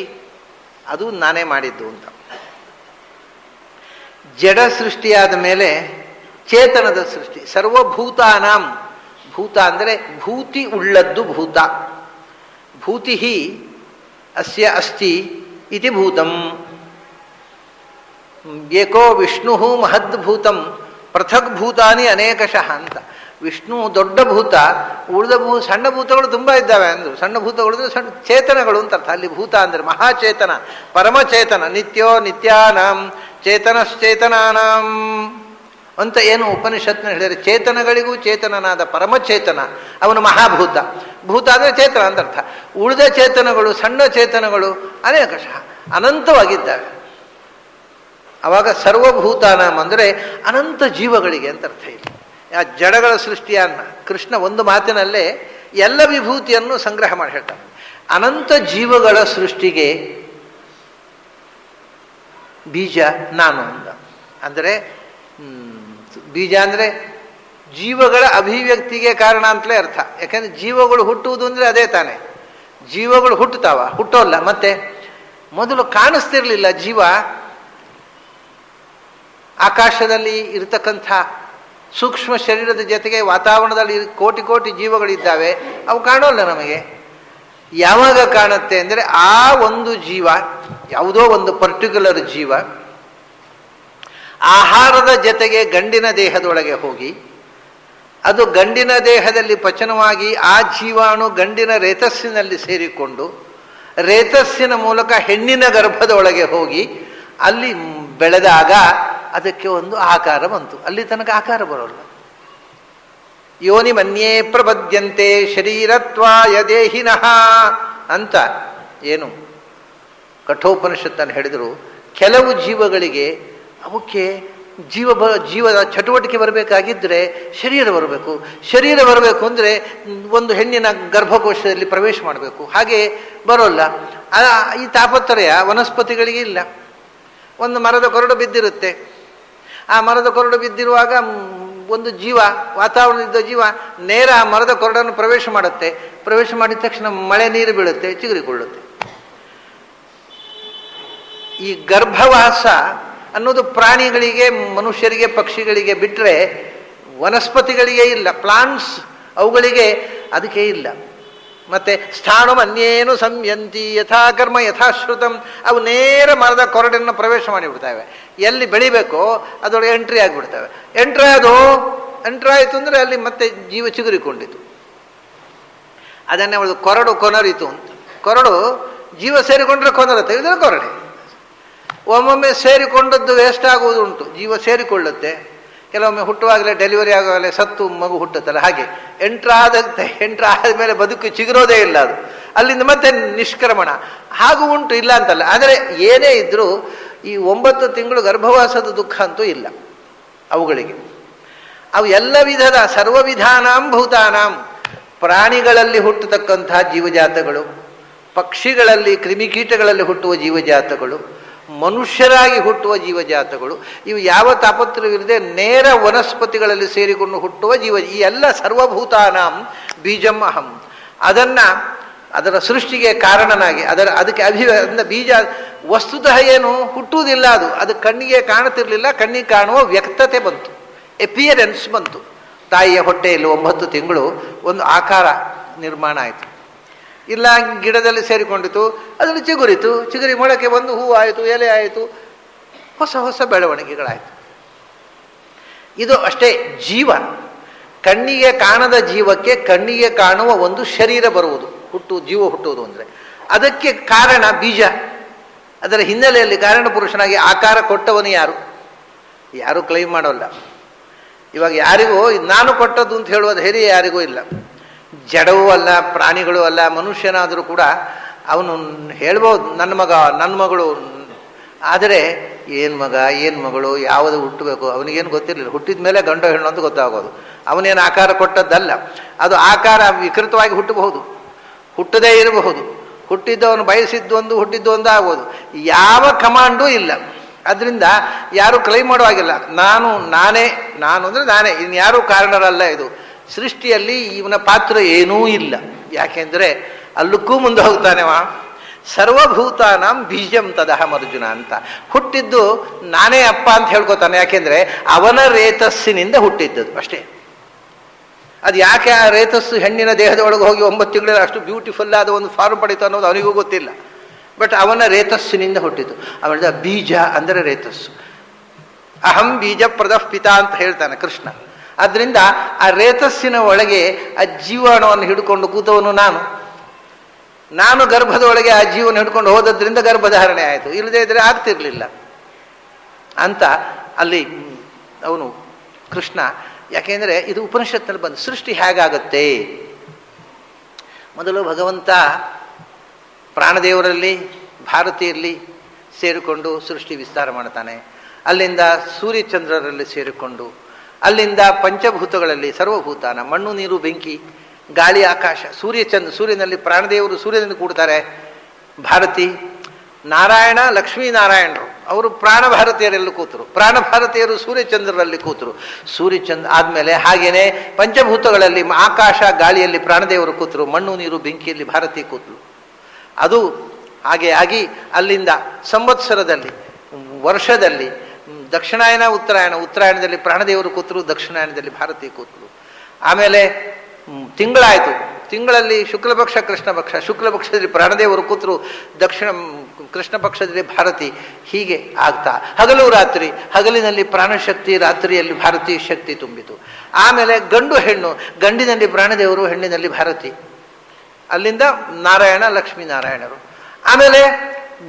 A: ಅದು ನಾನೇ ಮಾಡಿದ್ದು ಅಂತ. ಜಡ ಸೃಷ್ಟಿಯಾದ ಮೇಲೆ ಚೇತನದ ಸೃಷ್ಟಿ. ಸರ್ವಭೂತಾನಾಂ, ಭೂತ ಅಂದರೆ ಭೂತಿ ಉಳ್ಳದ್ದು ಭೂತ. ಭೂತಿ ಅಸ್ಯ ಅಸ್ತಿ ಇತಿ ಭೂತಂ. ಏಕೋ ವಿಷ್ಣು ಮಹದ್ಭೂತಂ ಪೃಥಕ್ ಭೂತಾನಿ ಅನೇಕಶಃ ಅಂತ. ವಿಷ್ಣು ದೊಡ್ಡ ಭೂತ, ಉಳಿದ ಸಣ್ಣ ಭೂತಗಳು ತುಂಬ ಇದ್ದಾವೆ ಅಂದರು. ಸಣ್ಣ ಭೂತಗಳು ಅಂದರೆ ಸಣ್ಣ ಚೇತನಗಳು ಅಂತ ಅರ್ಥ. ಅಲ್ಲಿ ಭೂತ ಅಂದರೆ ಮಹಾಚೇತನ, ಪರಮಚೇತನ. ನಿತ್ಯೋ ನಿತ್ಯಾನಾಂ ಚೇತನಶ್ಚೇತನಾನಾಂ ಅಂತ ಏನು ಉಪನಿಷತ್ನ ಹೇಳಿದರೆ, ಚೇತನಗಳಿಗೂ ಚೇತನನಾದ ಪರಮಚೇತನ ಅವನು ಮಹಾಭೂತ. ಭೂತ ಅಂದರೆ ಚೇತನ ಅಂತ ಅರ್ಥ. ಉಳಿದ ಚೇತನಗಳು, ಸಣ್ಣ ಚೇತನಗಳು ಅನೇಕಶಃ ಅನಂತವಾಗಿದ್ದಾವೆ. ಆವಾಗ ಸರ್ವಭೂತಾನಾಂ ಅಂದರೆ ಅನಂತ ಜೀವಗಳಿಗೆ ಅಂತ ಅರ್ಥ. ಇಲ್ಲ ಆ ಜಡಗಳ ಸೃಷ್ಟಿಯನ್ನು ಕೃಷ್ಣ ಒಂದು ಮಾತಿನಲ್ಲೇ ಎಲ್ಲ ವಿಭೂತಿಯನ್ನು ಸಂಗ್ರಹ ಮಾಡಿ ಹೇಳ್ತಾನೆ. ಅನಂತ ಜೀವಗಳ ಸೃಷ್ಟಿಗೆ ಬೀಜ ನಾನು ಅಂದ. ಅಂದರೆ ಬೀಜ ಅಂದರೆ ಜೀವಗಳ ಅಭಿವ್ಯಕ್ತಿಗೆ ಕಾರಣ ಅಂತಲೇ ಅರ್ಥ. ಯಾಕೆಂದರೆ ಜೀವಗಳು ಹುಟ್ಟುವುದು ಅಂದರೆ ಅದೇ ತಾನೆ. ಜೀವಗಳು ಹುಟ್ಟೋಲ್ಲ. ಮತ್ತೆ ಮೊದಲು ಕಾಣಿಸ್ತಿರ್ಲಿಲ್ಲ ಜೀವ. ಆಕಾಶದಲ್ಲಿ ಇರತಕ್ಕಂಥ ಸೂಕ್ಷ್ಮ ಶರೀರದ ಜೊತೆಗೆ ವಾತಾವರಣದಲ್ಲಿ ಕೋಟಿ ಕೋಟಿ ಜೀವಗಳಿದ್ದಾವೆ, ಅವು ಕಾಣೋಲ್ಲ ನಮಗೆ. ಯಾವಾಗ ಕಾಣುತ್ತೆ ಅಂದರೆ ಆ ಒಂದು ಜೀವ, ಯಾವುದೋ ಒಂದು ಪರ್ಟಿಕ್ಯುಲರ್ ಜೀವ ಆಹಾರದ ಜೊತೆಗೆ ಗಂಡಿನ ದೇಹದೊಳಗೆ ಹೋಗಿ ಅದು ಗಂಡಿನ ದೇಹದಲ್ಲಿ ಪಚನವಾಗಿ ಆ ಜೀವಾಣು ಗಂಡಿನ ರೇತಸ್ಸಿನಲ್ಲಿ ಸೇರಿಕೊಂಡು ರೇತಸ್ಸಿನ ಮೂಲಕ ಹೆಣ್ಣಿನ ಗರ್ಭದ ಒಳಗೆ ಹೋಗಿ ಅಲ್ಲಿ ಬೆಳೆದಾಗ ಅದಕ್ಕೆ ಒಂದು ಆಕಾರ ಬಂತು. ಅಲ್ಲಿ ತನಕ ಆಕಾರ ಬರೋಲ್ಲ. ಯೋನಿ ಮನ್ಯೇ ಪ್ರಬದ್ಯಂತೆ ಶರೀರತ್ವಾಯ ದೇಹಿನಃ ಅಂತ ಏನು ಕಠೋಪನಿಷತ್ತನ್ನು ಹೇಳಿದರು. ಕೆಲವು ಜೀವಗಳಿಗೆ ಅವಕ್ಕೆ ಜೀವದ ಚಟುವಟಿಕೆ ಬರಬೇಕಾಗಿದ್ದರೆ ಶರೀರ ಬರಬೇಕು. ಶರೀರ ಬರಬೇಕು ಅಂದರೆ ಒಂದು ಹೆಣ್ಣಿನ ಗರ್ಭಕೋಶದಲ್ಲಿ ಪ್ರವೇಶ ಮಾಡಬೇಕು. ಹಾಗೆ ಬರೋಲ್ಲ. ಈ ತಾಪತ್ರಯ ವನಸ್ಪತಿಗಳಿಗೆ ಇಲ್ಲ. ಒಂದು ಮರದ ಕೊರಡು ಬಿದ್ದಿರುತ್ತೆ. ಆ ಮರದ ಕೊರಡು ಬಿದ್ದಿರುವಾಗ ಒಂದು ಜೀವ, ವಾತಾವರಣದ ಜೀವ ನೇರ ಆ ಮರದ ಕೊರಡನ್ನು ಪ್ರವೇಶ ಮಾಡುತ್ತೆ. ಪ್ರವೇಶ ಮಾಡಿದ ತಕ್ಷಣ ಮಳೆ ನೀರು ಬೀಳುತ್ತೆ, ಚಿಗುರಿಕೊಳ್ಳುತ್ತೆ. ಈ ಗರ್ಭವಾಸ ಅನ್ನೋದು ಪ್ರಾಣಿಗಳಿಗೆ, ಮನುಷ್ಯರಿಗೆ, ಪಕ್ಷಿಗಳಿಗೆ ಬಿಟ್ಟರೆ ವನಸ್ಪತಿಗಳಿಗೆ ಇಲ್ಲ. ಪ್ಲಾಂಟ್ಸ್ ಅವುಗಳಿಗೆ ಅದಕ್ಕೆ ಇಲ್ಲ. ಮತ್ತೆ ಸ್ಥಾಣು ಅನ್ಯೇನು ಸಂಯಂತಿ ಯಥಾ ಕರ್ಮ ಯಥಾಶ್ರುತಂ. ಅವು ನೇರ ಮರದ ಕೊರಡನ್ನು ಪ್ರವೇಶ ಮಾಡಿಬಿಡ್ತವೆ. ಎಲ್ಲಿ ಬೆಳಿಬೇಕೋ ಅದರೊಳಗೆ ಎಂಟ್ರಿ ಆಗಿಬಿಡ್ತವೆ. ಎಂಟ್ರಿ ಆಯಿತು ಅಂದರೆ ಅಲ್ಲಿ ಮತ್ತೆ ಜೀವ ಚಿಗುರಿಕೊಂಡಿತು. ಅದನ್ನೇ ಹೇಳೋದು ಕೊರಡು ಕೊನರಿತು ಅಂತ. ಕೊರಡು ಜೀವ ಸೇರಿಕೊಂಡ್ರೆ ಕೊನರುತ್ತೆ, ಇದ್ರೆ ಕೊರಡೆ. ಒಮ್ಮೊಮ್ಮೆ ಸೇರಿಕೊಂಡದ್ದು ವೇಸ್ಟ್ ಆಗುವುದುಂಟು. ಜೀವ ಸೇರಿಕೊಳ್ಳುತ್ತೆ. ಕೆಲವೊಮ್ಮೆ ಹುಟ್ಟುವಾಗಲೇ, ಡೆಲಿವರಿ ಆಗುವಾಗಲೇ ಸತ್ತು ಮಗು ಹುಟ್ಟುತ್ತಲ್ಲ, ಹಾಗೆ ಎಂಟ್ರ್ ಆದಮೇಲೆ ಬದುಕು ಚಿಗುರೋದೇ ಇಲ್ಲ. ಅದು ಅಲ್ಲಿಂದ ಮತ್ತೆ ನಿಷ್ಕ್ರಮಣ. ಹಾಗೂ ಉಂಟು, ಇಲ್ಲ ಅಂತಲ್ಲ. ಆದರೆ ಏನೇ ಇದ್ದರೂ ಈ 9 ತಿಂಗಳು ಗರ್ಭವಾಸದ ದುಃಖ ಅಂತೂ ಇಲ್ಲ ಅವುಗಳಿಗೆ. ಅವು ಎಲ್ಲ ವಿಧದ ಸರ್ವವಿಧಾನಾಂ ಭೂತಾನಾಂ, ಪ್ರಾಣಿಗಳಲ್ಲಿ ಹುಟ್ಟತಕ್ಕಂತಹ ಜೀವಜಾತಗಳು, ಪಕ್ಷಿಗಳಲ್ಲಿ, ಕ್ರಿಮಿಕೀಟಗಳಲ್ಲಿ ಹುಟ್ಟುವ ಜೀವಜಾತಗಳು, ಮನುಷ್ಯರಾಗಿ ಹುಟ್ಟುವ ಜೀವಜಾತಗಳು, ಇವು ಯಾವ ತಾಪತ್ರವಿಲ್ಲದೆ ನೇರ ವನಸ್ಪತಿಗಳಲ್ಲಿ ಸೇರಿಕೊಂಡು ಹುಟ್ಟುವ ಈ ಎಲ್ಲ ಸರ್ವಭೂತಾನಾಂ ಬೀಜಂ ಅಹಂ. ಅದರ ಸೃಷ್ಟಿಗೆ ಕಾರಣನಾಗಿ ಅದಕ್ಕೆ ಬೀಜ ವಸ್ತುತಃ ಏನು ಹುಟ್ಟುವುದಿಲ್ಲ. ಅದು ಕಣ್ಣಿಗೆ ಕಾಣುತ್ತಿರಲಿಲ್ಲ. ಕಣ್ಣಿಗೆ ಕಾಣುವ ವ್ಯಕ್ತತೆ ಬಂತು, ಎಪಿಯರೆನ್ಸ್ ಬಂತು. ತಾಯಿಯ ಹೊಟ್ಟೆಯಲ್ಲಿ 9 ತಿಂಗಳು ಒಂದು ಆಕಾರ ನಿರ್ಮಾಣ ಆಯಿತು. ಇಲ್ಲ ಗಿಡದಲ್ಲಿ ಸೇರಿಕೊಂಡಿತು, ಅದರಲ್ಲಿ ಚಿಗುರಿತು, ಚಿಗುರಿ ಮೊಳಕೆ ಬಂದು ಹೂವು ಆಯಿತು, ಎಲೆ ಆಯಿತು, ಹೊಸ ಹೊಸ ಬೆಳವಣಿಗೆಗಳಾಯಿತು. ಇದು ಅಷ್ಟೇ ಜೀವ. ಕಣ್ಣಿಗೆ ಕಾಣದ ಜೀವಕ್ಕೆ ಕಣ್ಣಿಗೆ ಕಾಣುವ ಒಂದು ಶರೀರ ಬರುವುದು, ಜೀವ ಹುಟ್ಟುವುದು ಅಂದರೆ ಅದಕ್ಕೆ ಕಾರಣ ಬೀಜ. ಅದರ ಹಿನ್ನೆಲೆಯಲ್ಲಿ ಕಾರಣ ಪುರುಷನಾಗಿ ಆಕಾರ ಕೊಟ್ಟವನು ಯಾರು ಕ್ಲೈಮ್ ಮಾಡೋಲ್ಲ. ಇವಾಗ ಯಾರಿಗೂ ನಾನು ಕೊಟ್ಟದ್ದು ಅಂತ ಹೇಳುವ ಧೈರ್ಯ ಯಾರಿಗೂ ಇಲ್ಲ. ಜಡವೂ ಅಲ್ಲ, ಪ್ರಾಣಿಗಳು ಅಲ್ಲ, ಮನುಷ್ಯನಾದರೂ ಕೂಡ ಅವನು ಹೇಳ್ಬೋದು ನನ್ನ ಮಗ, ನನ್ನ ಮಗಳು. ಆದರೆ ಏನು ಮಗ, ಏನು ಮಗಳು, ಯಾವುದು ಹುಟ್ಟಬೇಕು ಅವನಿಗೇನು ಗೊತ್ತಿರಲಿಲ್ಲ. ಹುಟ್ಟಿದ ಮೇಲೆ ಗಂಡು ಹೆಣ್ಣು ಅಂತ ಗೊತ್ತಾಗೋದು. ಅವನೇನು ಆಕಾರ ಕೊಟ್ಟದ್ದಲ್ಲ. ಅದು ಆಕಾರ ವಿಕೃತವಾಗಿ ಹುಟ್ಟಬಹುದು, ಹುಟ್ಟದೇ ಇರಬಹುದು. ಹುಟ್ಟಿದ್ದವನು ಬಯಸಿದ್ದು ಒಂದು, ಹುಟ್ಟಿದ್ದು ಒಂದು ಆಗ್ಬೋದು. ಯಾವ ಕಮಾಂಡೂ ಇಲ್ಲ. ಅದರಿಂದ ಯಾರು ಕ್ಲೈಮ್ ಮಾಡುವಾಗಿಲ್ಲ. ನಾನು ಅಂದರೆ ನಾನೇ, ಇನ್ಯಾರೂ ಕಾರಣರಲ್ಲ. ಇದು ಸೃಷ್ಟಿಯಲ್ಲಿ ಇವನ ಪಾತ್ರ ಏನೂ ಇಲ್ಲ. ಯಾಕೆಂದರೆ ಅಲ್ಲಕ್ಕೂ ಮುಂದೆ ಹೋಗ್ತಾನೆವ. ಸರ್ವಭೂತಾನಾಂ ಬೀಜಂ ತದಹಂ ಅರ್ಜುನ ಅಂತ. ಹುಟ್ಟಿದ್ದು ನಾನೇ ಅಪ್ಪ ಅಂತ ಹೇಳ್ಕೊತಾನೆ. ಯಾಕೆಂದರೆ ಅವನ ರೇತಸ್ಸಿನಿಂದ ಹುಟ್ಟಿದ್ದದು ಅಷ್ಟೇ. ಅದು ಯಾಕೆ ಆ ರೇತಸ್ಸು ಹೆಣ್ಣಿನ ದೇಹದ ಒಳಗೆ ಹೋಗಿ 9 ತಿಂಗಳ ಅಷ್ಟು ಬ್ಯೂಟಿಫುಲ್ ಆದ ಒಂದು ಫಾರ್ಮ್ ಪಡೀತು ಅನ್ನೋದು ಅವನಿಗೂ ಗೊತ್ತಿಲ್ಲ. ಬಟ್ ಅವನ ರೇತಸ್ಸಿನಿಂದ ಹುಟ್ಟಿತು. ಅವಳ ಬೀಜ ಅಂದರೆ ರೇತಸ್ಸು. ಅಹಂ ಬೀಜ ಪ್ರದಃ ಪಿತಾ ಅಂತ ಹೇಳ್ತಾನೆ ಕೃಷ್ಣ. ಆದ್ದರಿಂದ ಆ ರೇತಸ್ಸಿನ ಒಳಗೆ ಆ ಜೀವಾಣುವನ್ನು ಹಿಡ್ಕೊಂಡು ಕೂತವನು ನಾನು ಗರ್ಭದ ಒಳಗೆ ಆ ಜೀವನ ಹಿಡ್ಕೊಂಡು ಹೋದದ್ರಿಂದ ಗರ್ಭಧಾರಣೆ ಆಯಿತು. ಇಲ್ಲದೇ ಇದ್ರೆ ಆಗ್ತಿರ್ಲಿಲ್ಲ ಅಂತ ಅಲ್ಲಿ ಅವನು ಕೃಷ್ಣ. ಯಾಕೆಂದರೆ ಇದು ಉಪನಿಷತ್ನಲ್ಲಿ ಬಂದು ಸೃಷ್ಟಿ ಹೇಗಾಗತ್ತೆ. ಮೊದಲು ಭಗವಂತ ಪ್ರಾಣದೇವರಲ್ಲಿ, ಭಾರತೀಯಲ್ಲಿ ಸೇರಿಕೊಂಡು ಸೃಷ್ಟಿ ವಿಸ್ತಾರ ಮಾಡ್ತಾನೆ. ಅಲ್ಲಿಂದ ಸೂರ್ಯಚಂದ್ರರಲ್ಲಿ ಸೇರಿಕೊಂಡು, ಅಲ್ಲಿಂದ ಪಂಚಭೂತಗಳಲ್ಲಿ ಸರ್ವಭೂತಾನ, ಮಣ್ಣು, ನೀರು, ಬೆಂಕಿ, ಗಾಳಿ, ಆಕಾಶ, ಸೂರ್ಯನಲ್ಲಿ ಪ್ರಾಣದೇವರು ಸೂರ್ಯನಲ್ಲಿ ಕೂಡ್ತಾರೆ. ಭಾರತಿ, ನಾರಾಯಣ, ಲಕ್ಷ್ಮೀನಾರಾಯಣರು ಅವರು ಪ್ರಾಣಭಾರತೀಯರಲ್ಲಿ ಕೂತರು. ಪ್ರಾಣಭಾರತೀಯರು ಸೂರ್ಯಚಂದ್ರರಲ್ಲಿ ಕೂತರು. ಸೂರ್ಯಚಂದ್ರ ಆದಮೇಲೆ ಹಾಗೇನೆ ಪಂಚಭೂತಗಳಲ್ಲಿ ಆಕಾಶ, ಗಾಳಿಯಲ್ಲಿ ಪ್ರಾಣದೇವರು ಕೂತರು. ಮಣ್ಣು, ನೀರು, ಬೆಂಕಿಯಲ್ಲಿ ಭಾರತಿ ಕೂತರು. ಅದು ಹಾಗೆ ಆಗಿ ಅಲ್ಲಿಂದ ಸಂವತ್ಸರದಲ್ಲಿ, ವರ್ಷದಲ್ಲಿ ದಕ್ಷಿಣಾಯನ, ಉತ್ತರಾಯಣದಲ್ಲಿ ಪ್ರಾಣದೇವರು ಕೂತರು, ದಕ್ಷಿಣಾಯನದಲ್ಲಿ ಭಾರತಿ ಕೂತರು. ಆಮೇಲೆ ತಿಂಗಳಾಯಿತು. ತಿಂಗಳಲ್ಲಿ ಶುಕ್ಲಪಕ್ಷ, ಕೃಷ್ಣಪಕ್ಷ, ಶುಕ್ಲಪಕ್ಷದಲ್ಲಿ ಪ್ರಾಣದೇವರು ಕೂತರು, ಕೃಷ್ಣ ಪಕ್ಷದಲ್ಲಿ ಭಾರತಿ. ಹೀಗೆ ಆಗ್ತಾ ಹಗಲು ರಾತ್ರಿ, ಹಗಲಿನಲ್ಲಿ ಪ್ರಾಣಶಕ್ತಿ, ರಾತ್ರಿಯಲ್ಲಿ ಭಾರತೀಯ ಶಕ್ತಿ ತುಂಬಿತು. ಆಮೇಲೆ ಗಂಡು ಹೆಣ್ಣು, ಗಂಡಿನಲ್ಲಿ ಪ್ರಾಣದೇವರು, ಹೆಣ್ಣಿನಲ್ಲಿ ಭಾರತಿ. ಅಲ್ಲಿಂದ ನಾರಾಯಣ, ಲಕ್ಷ್ಮೀನಾರಾಯಣರು. ಆಮೇಲೆ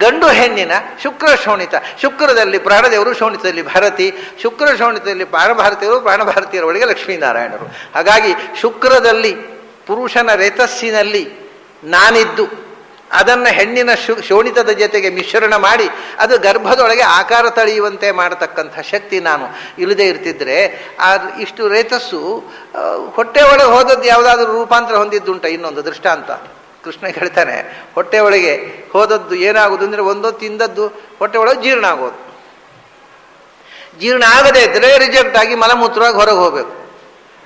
A: ಗಂಡು ಹೆಣ್ಣಿನ ಶುಕ್ರ ಶೋಣಿತ, ಶುಕ್ರದಲ್ಲಿ ಪ್ರಾಣದೇವರು, ಶೋಣಿತದಲ್ಲಿ ಭಾರತಿ, ಶುಕ್ರ ಶೋಣಿತದಲ್ಲಿ ಪ್ರಾಣಭಾರತೀಯರು, ಪ್ರಾಣಭಾರತೀಯರ ಒಳಗೆ ಲಕ್ಷ್ಮೀನಾರಾಯಣರು. ಹಾಗಾಗಿ ಶುಕ್ರದಲ್ಲಿ ಪುರುಷನ ರೇತಸ್ಸಿನಲ್ಲಿ ನಾನಿದ್ದು, ಅದನ್ನು ಹೆಣ್ಣಿನ ಶೋಣಿತದ ಜೊತೆಗೆ ಮಿಶ್ರಣ ಮಾಡಿ ಅದು ಗರ್ಭದೊಳಗೆ ಆಕಾರ ತಳೆಯುವಂತೆ ಮಾಡತಕ್ಕಂಥ ಶಕ್ತಿ ನಾನು ಇಲ್ಲದೆ ಇರ್ತಿದ್ರೆ ಇಷ್ಟು ರೇತಸ್ಸು ಹೊಟ್ಟೆ ಒಳಗೆ ಹೋದದ್ದು ಯಾವುದಾದ್ರೂ ರೂಪಾಂತರ ಹೊಂದಿದ್ದುಂಟ. ಇನ್ನೊಂದು ದೃಷ್ಟಾಂತ ಕೃಷ್ಣ ಹೇಳ್ತಾನೆ, ಹೊಟ್ಟೆ ಒಳಗೆ ಹೋದದ್ದು ಏನಾಗೋದು ಅಂದರೆ ಒಂದೊತ್ತು ತಿಂದದ್ದು ಹೊಟ್ಟೆ ಒಳಗೆ ಜೀರ್ಣ ಆಗೋದು. ಜೀರ್ಣ ಆಗದೇ ಇದ್ದರೆ ರಿಜೆಕ್ಟ್ ಆಗಿ ಮಲಮೂತ್ರವಾಗಿ ಹೊರಗೆ ಹೋಗಬೇಕು.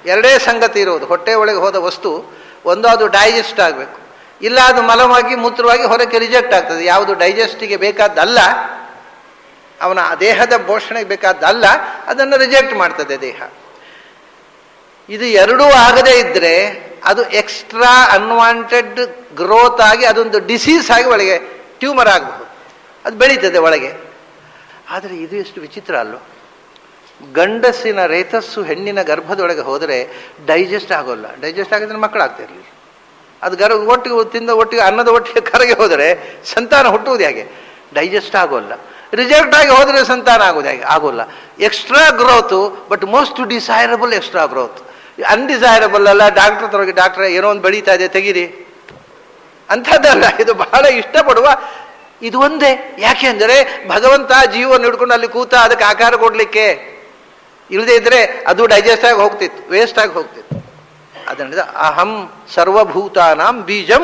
A: ಎರಡೇ ಸಂಗತಿ ಇರೋದು. ಹೊಟ್ಟೆ ಒಳಗೆ ಹೋದ ವಸ್ತು ಒಂದು ಅದು ಡೈಜೆಸ್ಟ್ ಆಗಬೇಕು, ಇಲ್ಲ ಅದು ಮಲವಾಗಿ ಮೂತ್ರವಾಗಿ ಹೊರಕ್ಕೆ ರಿಜೆಕ್ಟ್ ಆಗ್ತದೆ. ಯಾವುದು ಡೈಜೆಸ್ಟಿಗೆ ಬೇಕಾದ್ದಲ್ಲ, ಅವನ ದೇಹದ ಪೋಷಣೆಗೆ ಬೇಕಾದ್ದಲ್ಲ, ಅದನ್ನು ರಿಜೆಕ್ಟ್ ಮಾಡ್ತದೆ ದೇಹ. ಇದು ಎರಡೂ ಆಗದೇ ಇದ್ದರೆ ಅದು ಎಕ್ಸ್ಟ್ರಾ ಅನ್ವಾಂಟೆಡ್ ಗ್ರೋತ್ ಆಗಿ ಅದೊಂದು ಡಿಸೀಸ್ ಆಗಿ ಒಳಗೆ ಟ್ಯೂಮರ್ ಆಗಬಹುದು, ಅದು ಬೆಳೀತದೆ ಒಳಗೆ. ಆದರೆ ಇದು ಎಷ್ಟು ವಿಚಿತ್ರ ಅಲ್ಲೋ. ಗಂಡಸಿನ ರೇತಸ್ಸು ಹೆಣ್ಣಿನ ಗರ್ಭದೊಳಗೆ ಹೋದರೆ ಡೈಜೆಸ್ಟ್ ಆಗೋಲ್ಲ. ಡೈಜೆಸ್ಟ್ ಆಗಿದ್ರೆ ಮಕ್ಕಳಾಗ್ತಿರಲಿಲ್ಲ. ಅದು ಒಟ್ಟಿಗೆ ತಿಂದ ಒಟ್ಟಿಗೆ ಅನ್ನದ ಒಟ್ಟಿಗೆ ಕರಗೆ ಹೋದರೆ ಸಂತಾನ ಹುಟ್ಟುವುದು ಹೇಗೆ? ಡೈಜೆಸ್ಟ್ ಆಗೋಲ್ಲ. ರಿಜೆಕ್ಟ್ ಆಗಿ ಹೋದರೆ ಸಂತಾನ ಆಗೋದು ಹೇಗೆ? ಆಗೋಲ್ಲ. Extra growth, but most desirable extra growth. Undesirable ಅಲ್ಲ. ಡಾಕ್ಟ್ರ್ ಏನೋ ಒಂದು ಬೆಳೀತಾ ಇದೆ ತೆಗೀರಿ ಅಂಥದ್ದಲ್ಲ. ಇದು ಬಹಳ ಇಷ್ಟಪಡುವ ಇದು ಒಂದೇ. ಯಾಕೆ ಅಂದರೆ ಭಗವಂತ ಜೀವವನ್ನು ಹಿಡ್ಕೊಂಡು ಅಲ್ಲಿ ಕೂತ ಅದಕ್ಕೆ ಆಕಾರ ಕೊಡಲಿಕ್ಕೆ. ಇಲ್ಲದೆ ಇದ್ರೆ ಅದು ಡೈಜೆಸ್ಟ್ ಆಗಿ ಹೋಗ್ತಿತ್ತು, ವೇಸ್ಟ್ ಆಗಿ ಹೋಗ್ತಿತ್ತು. ಅದರಿಂದ ಅಹಂ ಸರ್ವಭೂತಾನಾಂ ಬೀಜಂ,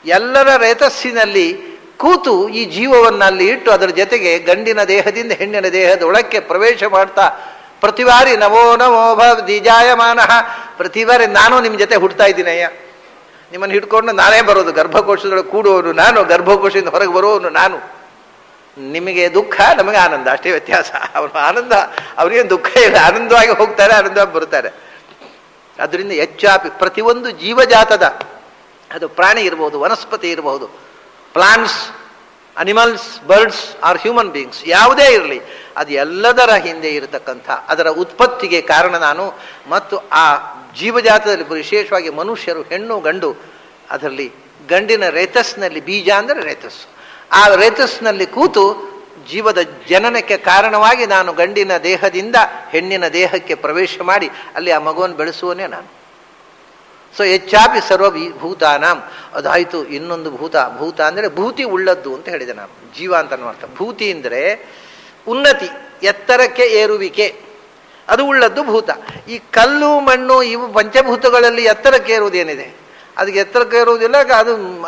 A: ಎಲ್ಲರ ರೇತಸ್ಸಿನಲ್ಲಿ ಕೂತು ಈ ಜೀವವನ್ನಲ್ಲಿ ಇಟ್ಟು ಅದರ ಜೊತೆಗೆ ಗಂಡಿನ ದೇಹದಿಂದ ಹೆಣ್ಣಿನ ದೇಹದೊಳಕ್ಕೆ ಪ್ರವೇಶ ಮಾಡ್ತಾ ಪ್ರತಿ ಬಾರಿ ನವೋ ನಮೋ ಭವದ್ವಿಜಾಯಮಾನ, ಪ್ರತಿ ಬಾರಿ ನಾನು ನಿಮ್ಮ ಜೊತೆ ಹುಡ್ತಾ ಇದ್ದೀನಯ್ಯ, ನಿಮ್ಮನ್ನು ಹಿಡ್ಕೊಂಡು ನಾನೇ ಬರೋದು, ಗರ್ಭಕೋಶದೊಳಗೆ ಕೂಡುವವನು ನಾನು, ಗರ್ಭಕೋಶದಿಂದ ಹೊರಗೆ ಬರುವವನು ನಾನು. ನಿಮಗೆ ದುಃಖ, ನಮಗೆ ಆನಂದ, ಅಷ್ಟೇ ವ್ಯತ್ಯಾಸ. ಅವನು ಆನಂದ, ಅವರಿಗೇನು ದುಃಖ ಇಲ್ಲ, ಆನಂದವಾಗಿ ಹೋಗ್ತಾರೆ, ಆನಂದವಾಗಿ ಬರ್ತಾರೆ. ಅದರಿಂದ ಹೆಚ್ಚಾಪಿ ಪ್ರತಿಯೊಂದು ಜೀವಜಾತದ, ಅದು ಪ್ರಾಣಿ ಇರಬಹುದು, ವನಸ್ಪತಿ ಇರಬಹುದು, plants, animals, birds or human beings, ಯಾವುದೇ ಇರಲಿ, ಅದು ಎಲ್ಲದರ ಹಿಂದೆ ಇರತಕ್ಕಂಥ ಅದರ ಉತ್ಪತ್ತಿಗೆ ಕಾರಣ ನಾನು. ಮತ್ತು ಆ ಜೀವಜಾತದಲ್ಲಿ ವಿಶೇಷವಾಗಿ ಮನುಷ್ಯರು, ಹೆಣ್ಣು ಗಂಡು, ಅದರಲ್ಲಿ ಗಂಡಿನ ರೇತಸ್ನಲ್ಲಿ, ಬೀಜ ಅಂದರೆ ರೇತಸ್ಸು, ಆ ರೇತಸ್ನಲ್ಲಿ ಕೂತು ಜೀವದ ಜನನಕ್ಕೆ ಕಾರಣವಾಗಿ ನಾನು ಗಂಡಿನ ದೇಹದಿಂದ ಹೆಣ್ಣಿನ ದೇಹಕ್ಕೆ ಪ್ರವೇಶ ಮಾಡಿ ಅಲ್ಲಿ ಆ ಮಗುವನ್ನು ಬೆಳೆಸುವನೇ ನಾನು. ಸೊ ಹೆಚ್ಚಾಪಿ ಸರ್ವಭೂತಾನಾಂ, ಅದಾಯಿತು. ಇನ್ನೊಂದು ಭೂತ, ಭೂತ ಅಂದರೆ ಭೂತಿ ಉಳ್ಳದ್ದು ಅಂತ ಹೇಳಿದೆ ನಾನು. ಜೀವ ಅಂತ ಅರ್ಥ. ಭೂತಿ ಅಂದರೆ ಉನ್ನತಿ, ಎತ್ತರಕ್ಕೆ ಏರುವಿಕೆ, ಅದು ಉಳ್ಳದ್ದು ಭೂತ. ಈ ಕಲ್ಲು ಮಣ್ಣು ಇವು ಪಂಚಭೂತಗಳಲ್ಲಿ ಎತ್ತರಕ್ಕೆ ಏರುವುದೇನಿದೆ? ಅದಕ್ಕೆ ಎತ್ತರಕ್ಕೆ ಏರುವುದಿಲ್ಲ.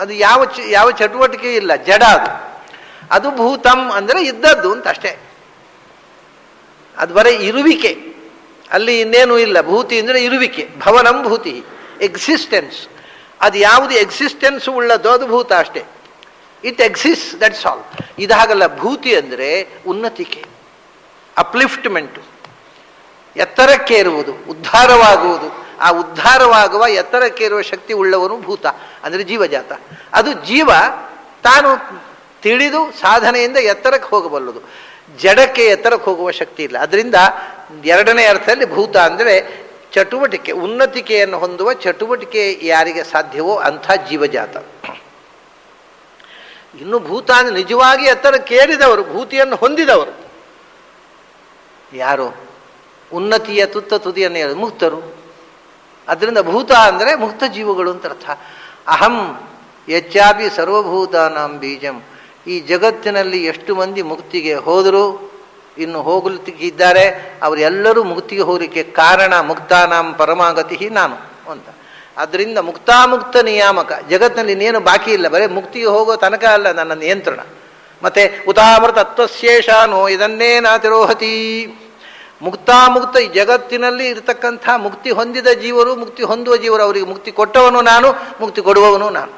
A: ಅದು ಯಾವ ಚಟುವಟಿಕೆ ಇಲ್ಲ, ಜಡ ಅದು. ಅದು ಭೂತಂ ಅಂದರೆ ಇದ್ದದ್ದು ಅಂತ ಅಷ್ಟೇ. ಅದು ಬರೀ ಇರುವಿಕೆ, ಅಲ್ಲಿ ಇನ್ನೇನು ಇಲ್ಲ. ಭೂತಿ ಅಂದರೆ ಇರುವಿಕೆ, ಭವನಂ ಭೂತಿ, ಎಕ್ಸಿಸ್ಟೆನ್ಸ್. ಅದು ಯಾವುದು ಎಕ್ಸಿಸ್ಟೆನ್ಸ್ ಉಳ್ಳದ್ದು ಅದು ಭೂತ ಅಷ್ಟೇ. It exist, that's all. ಇದಾಗಲ್ಲ. ಭೂತಿ ಅಂದರೆ ಉನ್ನತಿಕೆ, ಅಪ್ಲಿಫ್ಟ್ಮೆಂಟು, ಎತ್ತರಕ್ಕೆ ಇರುವುದು, ಉದ್ಧಾರವಾಗುವುದು. ಆ ಉದ್ಧಾರವಾಗುವ ಎತ್ತರಕ್ಕೆ ಇರುವ ಶಕ್ತಿ ಉಳ್ಳವನು ಭೂತ ಅಂದರೆ ಜೀವಜಾತ. ಅದು ಜೀವ ತಾನು ತಿಳಿದು ಸಾಧನೆಯಿಂದ ಎತ್ತರಕ್ಕೆ ಹೋಗಬಲ್ಲದು, ಜಡಕ್ಕೆ ಎತ್ತರಕ್ಕೆ ಹೋಗುವ ಶಕ್ತಿ ಇಲ್ಲ. ಅದರಿಂದ ಎರಡನೇ ಅರ್ಥದಲ್ಲಿ ಭೂತ ಅಂದರೆ ಚಟುವಟಿಕೆ, ಉನ್ನತಿಕೆಯನ್ನು ಹೊಂದುವ ಚಟುವಟಿಕೆ ಯಾರಿಗೆ ಸಾಧ್ಯವೋ ಅಂಥ ಜೀವಜಾತ. ಇನ್ನು ಭೂತ ಅಂದರೆ ನಿಜವಾಗಿ ಎತ್ತರಕ್ಕೆ ಏರಿದವರು, ಭೂತಿಯನ್ನು ಹೊಂದಿದವರು ಯಾರು? ಉನ್ನತಿಯ ತುದಿಯನ್ನು ಹೇಳೋದು ಮುಕ್ತರು. ಅದರಿಂದ ಭೂತ ಅಂದರೆ ಮುಕ್ತ ಜೀವಗಳು ಅಂತ ಅರ್ಥ. ಅಹಂ ಹೆಚ್ಚಾಪಿ ಸರ್ವಭೂತಾನಾಂ ಬೀಜಂ. ಈ ಜಗತ್ತಿನಲ್ಲಿ ಎಷ್ಟು ಮಂದಿ ಮುಕ್ತಿಗೆ ಹೋದರೂ ಇನ್ನು ಹೋಗಲಿಕ್ಕಿದ್ದಾರೆ, ಅವರೆಲ್ಲರೂ ಮುಕ್ತಿಗೆ ಹೋಗಲಿಕ್ಕೆ ಕಾರಣ ಮುಕ್ತಾನಾಂ ಪರಮಾಗತಿ ನಾನು ಅಂತ. ಅದರಿಂದ ಮುಕ್ತಾಮುಕ್ತ ನಿಯಾಮಕ. ಜಗತ್ತಿನಲ್ಲಿ ಇನ್ನೇನು ಬಾಕಿ ಇಲ್ಲ, ಬರೀ ಮುಕ್ತಿಗೆ ಹೋಗೋ ತನಕ ಅಲ್ಲ ನನ್ನ ನಿಯಂತ್ರಣ. ಮತ್ತೆ ಉತಾಮೃತ ತತ್ವಶೇಷಾನೋ ಇದನ್ನೇನ ತಿರೋಹತಿ. ಮುಕ್ತಾಮುಕ್ತ ಈ ಜಗತ್ತಿನಲ್ಲಿ ಇರತಕ್ಕಂಥ ಮುಕ್ತಿ ಹೊಂದಿದ ಜೀವರು, ಮುಕ್ತಿ ಹೊಂದುವ ಜೀವರು, ಅವರಿಗೆ ಮುಕ್ತಿ ಕೊಟ್ಟವನು ನಾನು, ಮುಕ್ತಿ ಕೊಡುವವನು ನಾನು.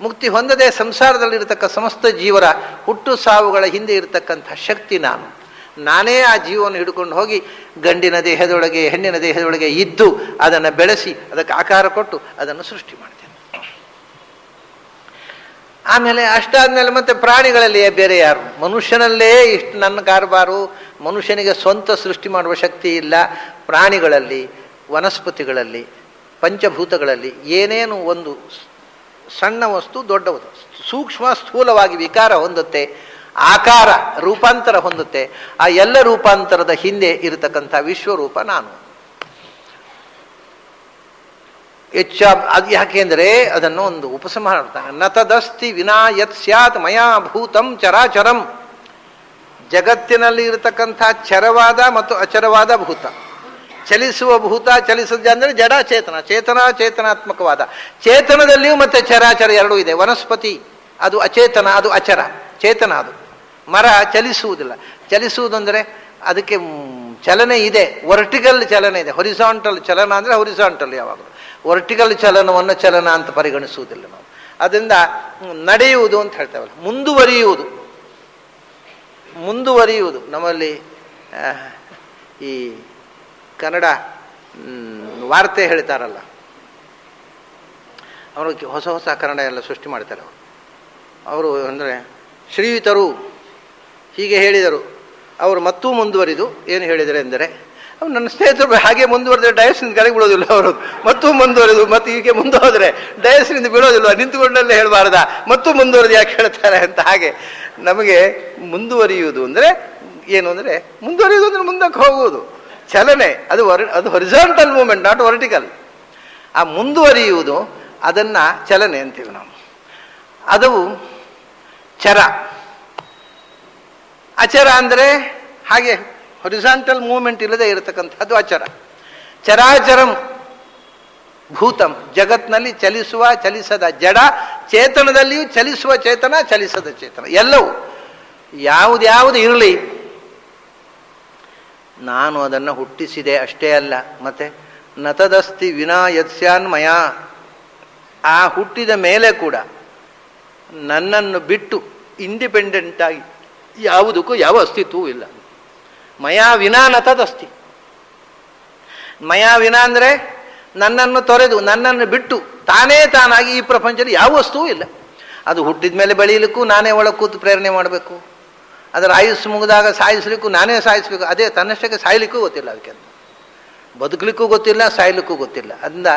A: ಮುಕ್ತಿ ಹೊಂದದೆ ಸಂಸಾರದಲ್ಲಿರತಕ್ಕ ಸಮಸ್ತ ಜೀವರ ಹುಟ್ಟು ಸಾವುಗಳ ಹಿಂದೆ ಇರತಕ್ಕಂಥ ಶಕ್ತಿ ನಾನು. ನಾನೇ ಆ ಜೀವವನ್ನು ಹಿಡ್ಕೊಂಡು ಹೋಗಿ ಗಂಡಿನ ದೇಹದೊಳಗೆ ಹೆಣ್ಣಿನ ದೇಹದೊಳಗೆ ಇದ್ದು ಅದನ್ನು ಬೆಳೆಸಿ ಅದಕ್ಕೆ ಆಕಾರ ಕೊಟ್ಟು ಅದನ್ನು ಸೃಷ್ಟಿ ಮಾಡ್ತೇನೆ. ಆಮೇಲೆ ಅಷ್ಟಾದ್ಮೇಲೆ ಮತ್ತೆ ಪ್ರಾಣಿಗಳಲ್ಲಿ ಬೇರೆ ಯಾರು? ಮನುಷ್ಯನಲ್ಲೇ ಇಷ್ಟು ನನ್ನ ಕಾರಬಾರು. ಮನುಷ್ಯನಿಗೆ ಸ್ವಂತ ಸೃಷ್ಟಿ ಮಾಡುವ ಶಕ್ತಿ ಇಲ್ಲ. ಪ್ರಾಣಿಗಳಲ್ಲಿ, ವನಸ್ಪತಿಗಳಲ್ಲಿ, ಪಂಚಭೂತಗಳಲ್ಲಿ ಏನೇನು ಒಂದು ಸಣ್ಣ ವಸ್ತು ದೊಡ್ಡ ವಸ್ತು, ಸೂಕ್ಷ್ಮ ಸ್ಥೂಲವಾಗಿ ವಿಕಾರ ಹೊಂದುತ್ತೆ, ಆಕಾರ ರೂಪಾಂತರ ಹೊಂದುತ್ತೆ. ಆ ಎಲ್ಲ ರೂಪಾಂತರದ ಹಿಂದೆ ಇರತಕ್ಕಂಥ ವಿಶ್ವರೂಪ ನಾನು. ಅದು ಯಾಕೆಂದರೆ ಅದನ್ನು ಒಂದು ಉಪಸಂಹಾರ ಮಾಡ್ತಾನೆ. ನತದಸ್ತಿ ವಿನಾ ಯತ್ ಸ್ಯಾತ್ ಮಯಾ ಭೂತಂ ಚರಾಚರಂ. ಜಗತ್ತಿನಲ್ಲಿ ಇರತಕ್ಕಂಥ ಚರವಾದ ಮತ್ತು ಅಚರವಾದ ಭೂತ, ಚಲಿಸುವ ಭೂತ, ಚಲಿಸುವ ಅಂದರೆ ಜಡ ಚೇತನ, ಚೇತನ ಚೇತನಾತ್ಮಕವಾದ. ಚೇತನದಲ್ಲಿಯೂ ಮತ್ತೆ ಚರಾಚರ ಎರಡೂ ಇದೆ. ವನಸ್ಪತಿ ಅದು ಅಚೇತನ, ಅದು ಅಚರ. ಚೇತನ ಅದು. ಮರ ಚಲಿಸುವುದಿಲ್ಲ. ಚಲಿಸುವುದಂದರೆ ಅದಕ್ಕೆ ಚಲನೆ ಇದೆ, ವರ್ಟಿಕಲ್ ಚಲನೆ ಇದೆ. ಹೊರಿಸಾಂಟಲ್ ಚಲನ ಅಂದರೆ ಹೊರಿಸಾಂಟಲ್ ಯಾವಾಗಲೂ. ವರ್ಟಿಕಲ್ ಚಲನವನ್ನು ಚಲನ ಅಂತ ಪರಿಗಣಿಸುವುದಿಲ್ಲ ನಾವು. ಅದರಿಂದ ನಡೆಯುವುದು ಅಂತ ಹೇಳ್ತೇವಲ್ಲ, ಮುಂದುವರಿಯುವುದು. ಮುಂದುವರಿಯುವುದು ನಮ್ಮಲ್ಲಿ ಈ ಕನ್ನಡ ವಾರ್ತೆ ಹೇಳ್ತಾರಲ್ಲ, ಅವರು ಹೊಸ ಹೊಸ ಕನ್ನಡ ಎಲ್ಲ ಸೃಷ್ಟಿ ಮಾಡ್ತಾರೆ. ಅವರು ಅಂದರೆ ಶ್ರೀಯುತರು ಹೀಗೆ ಹೇಳಿದರು, ಅವರು ಮತ್ತೂ ಮುಂದುವರಿದು ಏನು ಹೇಳಿದರೆ ಎಂದರೆ, ಅವ್ರು ನನ್ನ ಸ್ನೇಹಿತರು ಹಾಗೆ ಮುಂದುವರೆದ್ರೆ ಡಯಸ್ನಿಂದ ಕೆಳಗೆ ಬಿಡೋದಿಲ್ಲ. ಅವರು ಮತ್ತೂ ಮುಂದುವರೆದು ಮತ್ತು ಹೀಗೆ ಮುಂದೆ ಹೋದರೆ ಡಯಸ್ನಿಂದ ಬೀಳೋದಿಲ್ಲ, ನಿಂತುಕೊಂಡಲ್ಲೇ ಹೇಳಬಾರ್ದ, ಮತ್ತೂ ಮುಂದುವರೆದು ಯಾಕೆ ಹೇಳ್ತಾರೆ ಅಂತ. ಹಾಗೆ ನಮಗೆ ಮುಂದುವರಿಯುವುದು ಅಂದರೆ ಏನು ಅಂದರೆ, ಮುಂದುವರಿಯುವುದು ಅಂದರೆ ಮುಂದಕ್ಕೆ ಹೋಗುವುದು, ಚಲನೆ. ಅದು ಹೊರಿಸಾಂಟಲ್ ಮೂಮೆಂಟ್, ನಾಟ್ ವರ್ಟಿಕಲ್. ಆ ಮುಂದುವರಿಯುವುದು ಅದನ್ನು ಚಲನೆ ಅಂತೀವಿ ನಾವು. ಅದು ಚರ. ಅಚರ ಅಂದರೆ ಹಾಗೆ ಹೊರಿಸಾಂಟಲ್ ಮೂವ್ಮೆಂಟ್ ಇಲ್ಲದೆ ಇರತಕ್ಕಂಥದ್ದು ಅಚರ. ಚರಾಚರಂ ಭೂತಂ, ಜಗತ್ನಲ್ಲಿ ಚಲಿಸುವ ಚಲಿಸದ ಜಡ, ಚೇತನದಲ್ಲಿಯೂ ಚಲಿಸುವ ಚೇತನ ಚಲಿಸದ ಚೇತನ, ಎಲ್ಲವೂ ಯಾವುದ್ಯಾವುದು ಇರಲಿ ನಾನು ಅದನ್ನು ಹುಟ್ಟಿಸಿದೆ ಅಷ್ಟೇ ಅಲ್ಲ. ಮತ್ತೆ ನತದಸ್ತಿ ವಿನಾ ಯತ್ಸ್ಯಾನ್ಮಯ, ಆ ಹುಟ್ಟಿದ ಮೇಲೆ ಕೂಡ ನನ್ನನ್ನು ಬಿಟ್ಟು ಇಂಡಿಪೆಂಡೆಂಟಾಗಿ ಯಾವುದಕ್ಕೂ ಯಾವ ಅಸ್ತಿತ್ವವೂ ಇಲ್ಲ. ಮಯಾ ವಿನಾ ನತದಸ್ತಿ. ಮಯಾ ವಿನಾ ಅಂದರೆ ನನ್ನನ್ನು ತೊರೆದು, ನನ್ನನ್ನು ಬಿಟ್ಟು ತಾನೇ ತಾನಾಗಿ ಈ ಪ್ರಪಂಚದಲ್ಲಿ ಯಾವ ವಸ್ತುವೂ ಇಲ್ಲ. ಅದು ಹುಟ್ಟಿದ ಮೇಲೆ ಬೆಳೀಲಿಕ್ಕೂ ನಾನೇ ಒಳಗೆ ಕೂತು ಪ್ರೇರಣೆ ಮಾಡಬೇಕು. ಅದರ ಆಯುಸ್ಸು ಮುಗಿದಾಗ ಸಾಯಿಸಲಿಕ್ಕೂ ನಾನೇ ಸಾಯಿಸಬೇಕು. ಅದೇ ತನ್ನಷ್ಟಕ್ಕೆ ಸಾಯಲಿಕ್ಕೂ ಗೊತ್ತಿಲ್ಲ, ಅದಕ್ಕೆ ಬದುಕಲಿಕ್ಕೂ ಗೊತ್ತಿಲ್ಲ, ಸಾಯಲಿಕ್ಕೂ ಗೊತ್ತಿಲ್ಲ. ಅದರಿಂದ